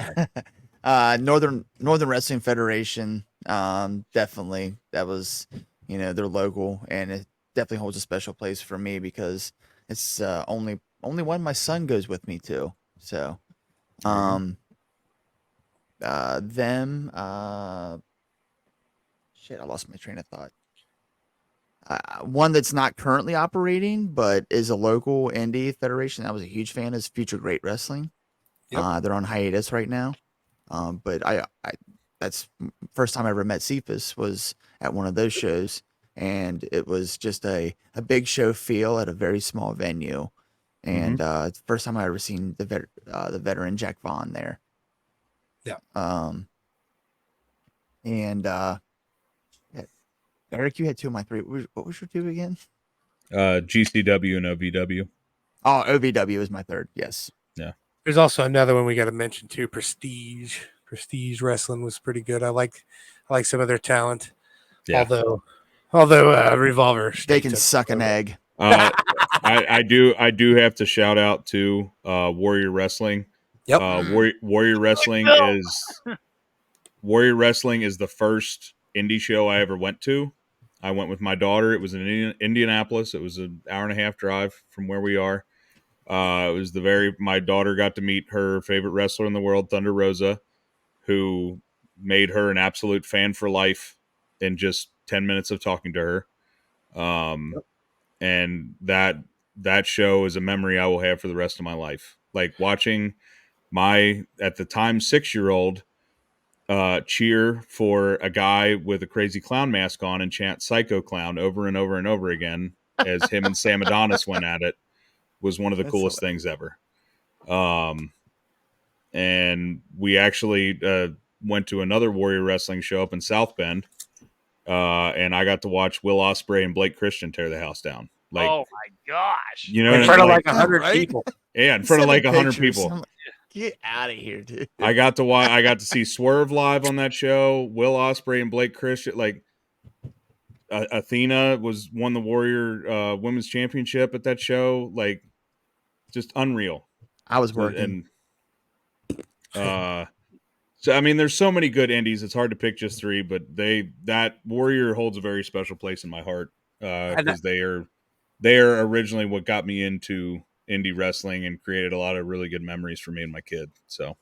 Speaker 1: Northern Wrestling Federation, definitely that was they're local, and it definitely holds a special place for me because it's only one my son goes with me to. So them shit, I lost my train of thought. One that's not currently operating, but is a local indie federation. I was a huge fan is Future Great Wrestling.
Speaker 3: Yep.
Speaker 1: They're on hiatus right now. But I that's first time I ever met Cephas was at one of those shows, and it was just a big show feel at a very small venue. And it's the first time I ever seen the veteran Jack Vaughn there.
Speaker 3: Yeah.
Speaker 1: Eric, you had two of my three. What was your two again?
Speaker 2: GCW and OVW.
Speaker 1: Oh, OVW is my third. Yes.
Speaker 2: Yeah.
Speaker 3: There's also another one we got to mention too. Prestige Wrestling was pretty good. I like some of their talent.
Speaker 2: Yeah.
Speaker 3: Although Revolver,
Speaker 1: they can suck an egg.
Speaker 2: I do have to shout out to Warrior Wrestling.
Speaker 3: Yep.
Speaker 2: Warrior Wrestling is the first indie show I ever went to. I went with my daughter. It was in Indianapolis. It was an hour and a half drive from where we are. It was my daughter got to meet her favorite wrestler in the world, Thunder Rosa, who made her an absolute fan for life in just 10 minutes of talking to her. And that show is a memory I will have for the rest of my life. Like watching my, at the time, 6-year-old cheer for a guy with a crazy clown mask on and chant Psycho Clown over and over and over again as him and Sam Adonis went at it was one of the coolest things ever. And we actually went to another Warrior Wrestling show up in South Bend, and I got to watch Will Ospreay and Blake Christian tear the house down. Like,
Speaker 4: oh my gosh!
Speaker 2: You know,
Speaker 3: in front of like 100 people.
Speaker 2: Yeah, in front of like 100 people.
Speaker 1: Like, get out of here, dude.
Speaker 2: I got to see Swerve live on that show. Will Ospreay and Blake Christian. Like, Athena won the Warrior Women's Championship at that show. Like, just unreal.
Speaker 1: I was working.
Speaker 2: So I mean, there's so many good indies. It's hard to pick just three, but that Warrior holds a very special place in my heart because they are originally what got me into indie wrestling and created a lot of really good memories for me and my kid. So,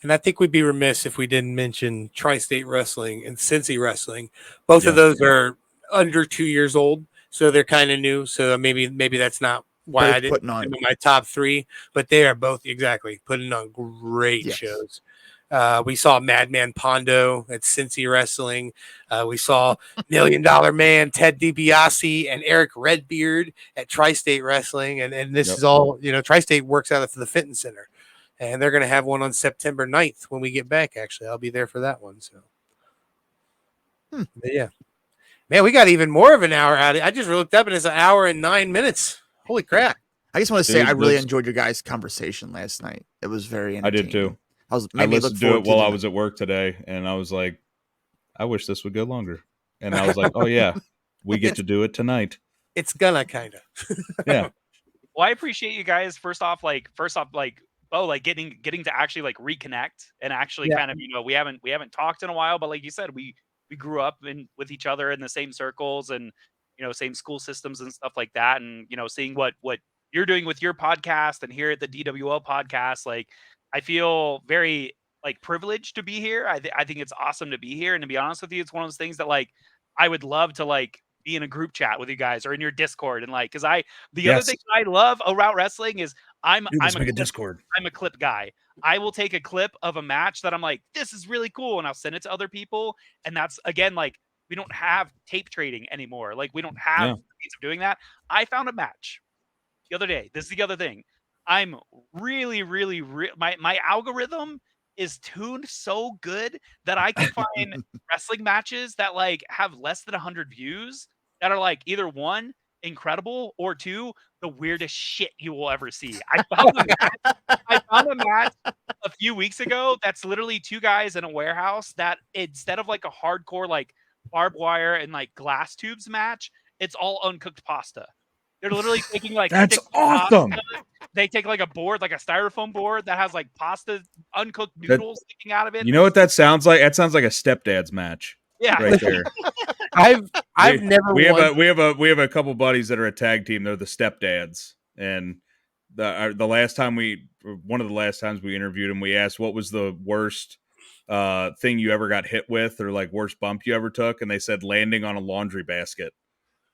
Speaker 3: and I think we'd be remiss if we didn't mention Tri-State Wrestling and Cincy Wrestling. Both of those are under 2 years old, so they're kind of new. So maybe that's not why I didn't put them in my top three, but they are both putting on great shows. We saw Madman Pondo at Cincy Wrestling. We saw $1 Million Man Ted DiBiase and Eric Redbeard at Tri-State Wrestling. And this is all, Tri-State works out of the Fitness Center. And they're going to have one on September 9th when we get back, actually. I'll be there for that one. So, But yeah. Man, we got even more of an hour out of it. I just looked up and it's an hour and 9 minutes. Holy crap.
Speaker 1: I just want to say I really enjoyed your guys' conversation last night. It was very entertaining.
Speaker 2: I did too.
Speaker 1: I
Speaker 2: listened to it while I was at work today, and I was like, I wish this would go longer. And I was like, oh, yeah, we get to do it tonight.
Speaker 3: It's gonna kind of.
Speaker 2: Yeah.
Speaker 4: Well, I appreciate you guys. First off, getting to actually like reconnect and actually kind of, we haven't talked in a while, but like you said, we grew up with each other in the same circles and, same school systems and stuff like that. And, seeing what you're doing with your podcast and here at the DWL podcast. Like, I feel very like privileged to be here. I think it's awesome to be here. And to be honest with you, it's one of those things that like I would love to like be in a group chat with you guys or in your Discord and like, because the other
Speaker 2: Yes.
Speaker 4: thing I love about wrestling is I'm
Speaker 2: Dude, let's
Speaker 4: a
Speaker 2: make a
Speaker 4: clip,
Speaker 2: Discord.
Speaker 4: I'm a clip guy. I will take a clip of a match that I'm like, this is really cool, and I'll send it to other people. And that's again like we don't have tape trading anymore. Like we don't have means of doing that. I found a match the other day. This is the other thing. I'm really, my algorithm is tuned so good that I can find wrestling matches that like have less than 100 views that are like either one, incredible, or two, the weirdest shit you will ever see. I found a match a few weeks ago that's literally two guys in a warehouse that instead of like a hardcore like barbed wire and like glass tubes match, it's all uncooked pasta. They're literally taking like
Speaker 2: That's awesome.
Speaker 4: They take like a board, like a styrofoam board that has like pasta, uncooked noodles sticking out of it.
Speaker 2: You know what that sounds like? That sounds like a stepdad's match.
Speaker 4: Yeah,
Speaker 2: right there.
Speaker 3: I've never.
Speaker 2: We have a couple buddies that are a tag team. They're the stepdads, and one of the last times we interviewed them, we asked what was the worst thing you ever got hit with, or like worst bump you ever took, and they said landing on a laundry basket.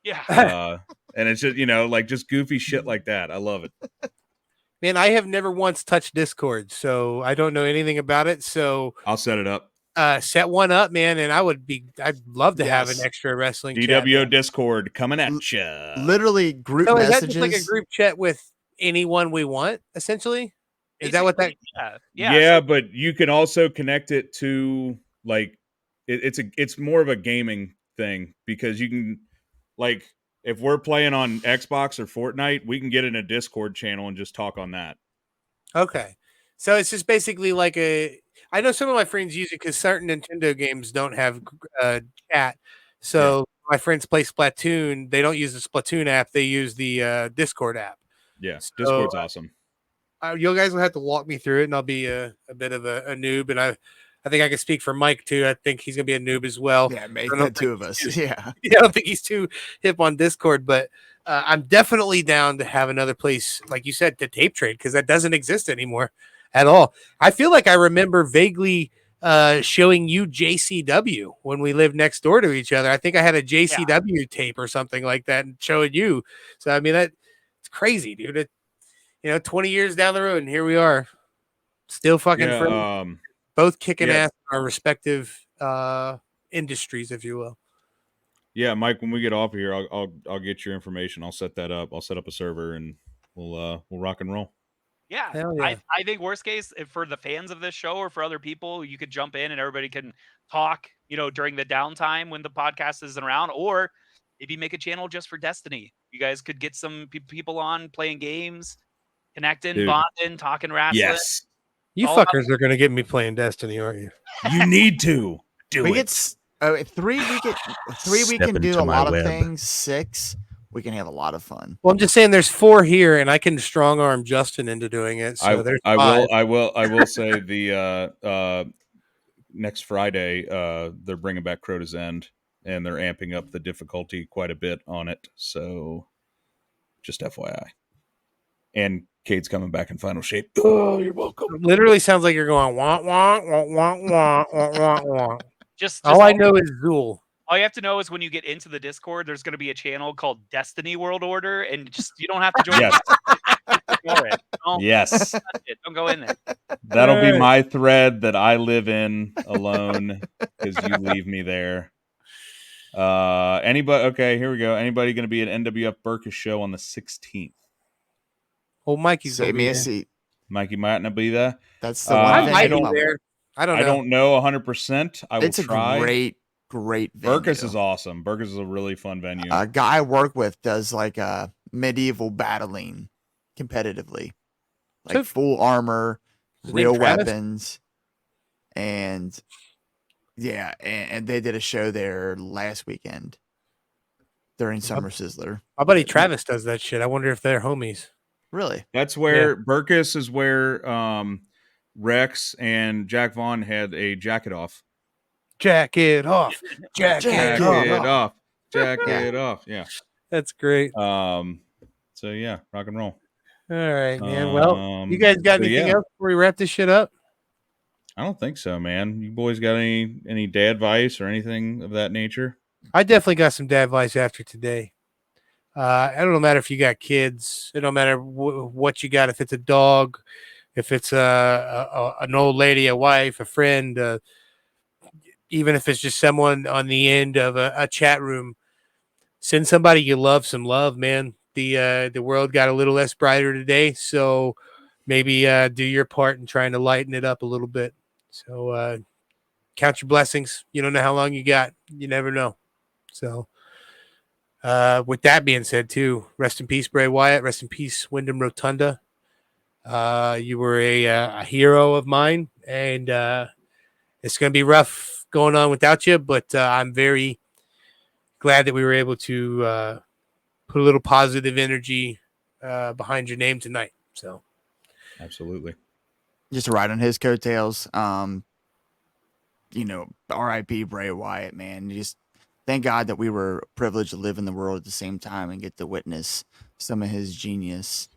Speaker 4: Yeah.
Speaker 2: And it's just, like just goofy shit like that. I love it.
Speaker 3: Man, I have never once touched Discord, so I don't know anything about it. So
Speaker 2: I'll set it up.
Speaker 3: Set one up, man, and I'd love to have an extra wrestling
Speaker 2: DWO
Speaker 3: chat,
Speaker 2: Discord coming at you.
Speaker 1: Literally group
Speaker 3: so
Speaker 1: messages.
Speaker 3: is that just like a group chat with anyone we want, essentially? Is that what that?
Speaker 2: Yeah, but you can also connect it to like it's more of a gaming thing, because you can, like, if we're playing on Xbox or Fortnite, we can get in a Discord channel and just talk on that.
Speaker 3: Okay. So it's just basically like I know some of my friends use it because certain Nintendo games don't have chat. So my friends play Splatoon. They don't use the Splatoon app. They use the Discord app.
Speaker 2: Yeah, Discord's awesome.
Speaker 3: You guys will have to walk me through it, and I'll be a bit of a noob. And I think I can speak for Mike too. I think he's gonna be a noob as well.
Speaker 1: Yeah, make the two of us. Yeah,
Speaker 3: I don't think he's too hip on Discord, but I'm definitely down to have another place, like you said, to tape trade, because that doesn't exist anymore at all. I feel like I remember vaguely showing you JCW when we lived next door to each other. I think I had a JCW tape or something like that and showing you. So I mean, it's crazy, dude. 20 years down the road, and here we are, still fucking friends, both kicking ass in our respective industries, if you will.
Speaker 2: Yeah, Mike, when we get off of here, I'll get your information. I'll set that up. I'll set up a server, and we'll rock and roll.
Speaker 4: Yeah. I think worst case, if for the fans of this show or for other people, you could jump in and everybody can talk, during the downtime when the podcast isn't around, or maybe make a channel just for Destiny. You guys could get some people on playing games, connecting, bonding, talking wrestling.
Speaker 2: Yes.
Speaker 3: You fuckers are gonna get me playing Destiny, aren't you?
Speaker 2: You need to do it.
Speaker 1: Three we can do a lot of things. 6 we can have a lot of fun.
Speaker 3: Well, I'm just saying there's 4 here, and I can strong arm Justin into doing it. So there's 5.
Speaker 2: I will say the next Friday they're bringing back Crota's End, and they're amping up the difficulty quite a bit on it. So just FYI. And Cade's coming back in final shape. Oh, you're welcome.
Speaker 3: It literally sounds like you're going wah wah wah wah wah wah wah wah.
Speaker 4: Just
Speaker 3: all I know is Zool.
Speaker 4: All you have to know is when you get into the Discord, there's going to be a channel called Destiny World Order, and you don't have to join.
Speaker 2: Yes. Yes.
Speaker 4: Don't go in there.
Speaker 2: That'll be my thread that I live in alone, because you leave me there. Anybody? Okay, here we go. Anybody going to be at NWF Burkus show on the 16th?
Speaker 3: Oh, Mikey's
Speaker 1: save me a seat.
Speaker 2: Mikey might not be there.
Speaker 1: That's the one.
Speaker 3: I might be there. I don't know
Speaker 2: 100%. I will try.
Speaker 1: It's a great venue.
Speaker 2: Burkus is awesome. Burkus is a really fun venue.
Speaker 1: A guy I work with does like medieval battling competitively, like full armor, real weapons, and and they did a show there last weekend during Summer Sizzler.
Speaker 3: My buddy Travis does that shit. I wonder if they're homies.
Speaker 1: Really?
Speaker 2: That's where Burkus is where Rex and Jack Vaughn had a jacket off.
Speaker 3: Jacket off. Jacket off.
Speaker 2: Jacket off. Yeah.
Speaker 3: That's great.
Speaker 2: So yeah, rock and roll.
Speaker 3: All right, man. Well, you guys got anything else before we wrap this shit up?
Speaker 2: I don't think so, man. You boys got any dad advice or anything of that nature?
Speaker 3: I definitely got some dad advice after today. It don't matter if you got kids. It don't matter what you got. If it's a dog, if it's an old lady, a wife, a friend, even if it's just someone on the end of a chat room, send somebody you love some love, man. The world got a little less brighter today, so maybe do your part in trying to lighten it up a little bit. So count your blessings. You don't know how long you got. You never know. So with that being said, too, rest in peace, Bray Wyatt. Rest in peace, Wyndham Rotunda. You were a hero of mine, and it's going to be rough going on without you, but I'm very glad that we were able to put a little positive energy behind your name tonight. So,
Speaker 2: absolutely.
Speaker 1: Just to ride on his coattails, R.I.P. Bray Wyatt, man. Just thank God that we were privileged to live in the world at the same time and get to witness some of his genius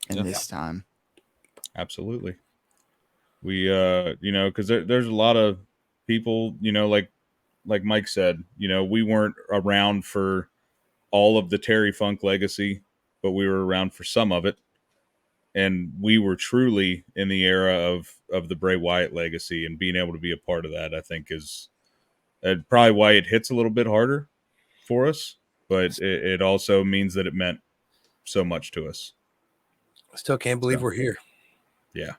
Speaker 1: in this time.
Speaker 2: Absolutely. We, because there's a lot of people, like Mike said, we weren't around for all of the Terry Funk legacy, but we were around for some of it. And we were truly in the era of the Bray Wyatt legacy, and being able to be a part of that, I think, is probably why it hits a little bit harder for us, but it also means that it meant so much to us.
Speaker 3: I still can't believe we're here.
Speaker 2: Yeah.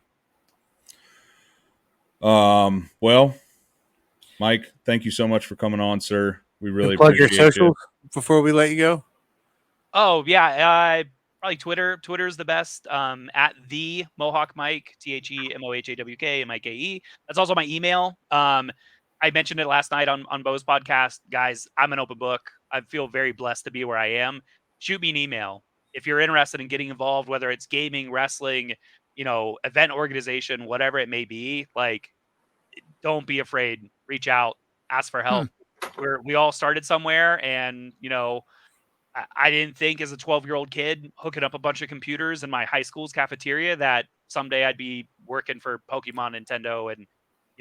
Speaker 2: Well, Mike, thank you so much for coming on, sir. We really
Speaker 3: plug
Speaker 2: appreciate
Speaker 3: your socials before we let you go.
Speaker 4: Oh yeah, probably Twitter. Twitter's the best. At the Mohawk Mike, TheMohawkMike. That's also my email. I mentioned it last night on Bo's podcast. Guys, I'm an open book. I feel very blessed to be where I am. Shoot me an email if you're interested in getting involved, whether it's gaming, wrestling, event organization, whatever it may be. Like, don't be afraid. Reach out, ask for help. We all started somewhere, and I didn't think as a 12-year-old kid hooking up a bunch of computers in my high school's cafeteria that someday I'd be working for Pokemon, Nintendo, and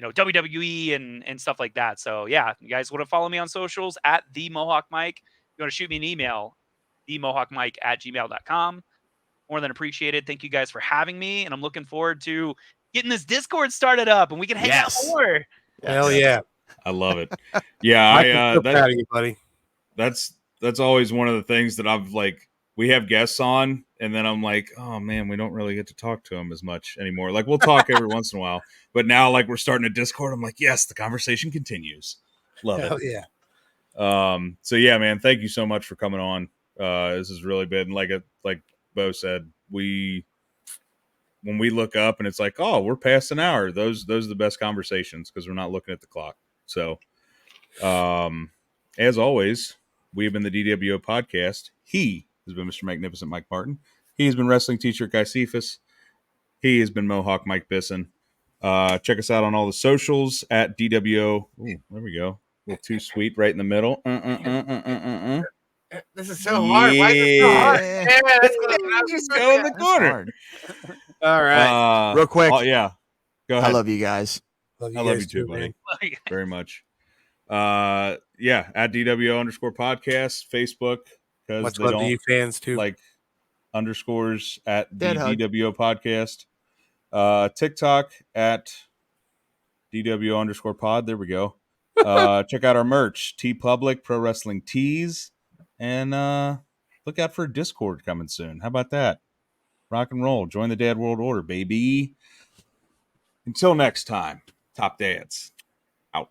Speaker 4: WWE and stuff like that. So yeah, you guys want to follow me on socials at the Mohawk Mike. You want to shoot me an email, themohawkmike@gmail.com. More than appreciated. Thank you guys for having me, and I'm looking forward to getting this Discord started up and we can hang out more.
Speaker 3: Hell yeah.
Speaker 2: I love it. Yeah,
Speaker 3: so proud of you, buddy.
Speaker 2: That's always one of the things that I've we have guests on, and then I'm like, oh man, we don't really get to talk to them as much anymore. Like, we'll talk every once in a while, but now we're starting a Discord. I'm like, yes, the conversation continues. Love
Speaker 3: Hell
Speaker 2: it.
Speaker 3: Yeah.
Speaker 2: So yeah, man, thank you so much for coming on. This has really been like Bo said, when we look up and it's like, oh, we're past an hour. Those are the best conversations because we're not looking at the clock. So, as always, we have been the DWO podcast. He has been Mr. Magnificent Mike Martin. He has been Wrestling T-shirt Guy Cephas. He has been Mohawk Mike Bisson. Check us out on all the socials at DWO. Ooh, there we go. A little too sweet right in the middle.
Speaker 3: This is so hard. Why is it so hard?
Speaker 1: Yeah.
Speaker 2: Just go in the corner.
Speaker 3: All right.
Speaker 1: Real quick.
Speaker 2: Oh, yeah. Go ahead.
Speaker 1: I love you guys.
Speaker 2: I love you too, buddy. Very much. At DWO_podcast, Facebook, because
Speaker 3: much
Speaker 2: they
Speaker 3: love
Speaker 2: don't
Speaker 3: to you fans too.
Speaker 2: like underscores at the
Speaker 1: Dead hug.
Speaker 2: DWO podcast. TikTok at DWO_pod. There we go. Check out our merch, TeePublic, Pro Wrestling Tees, and look out for a Discord coming soon. How about that? Rock and roll. Join the Dad World Order, baby. Until next time, Top Dads out.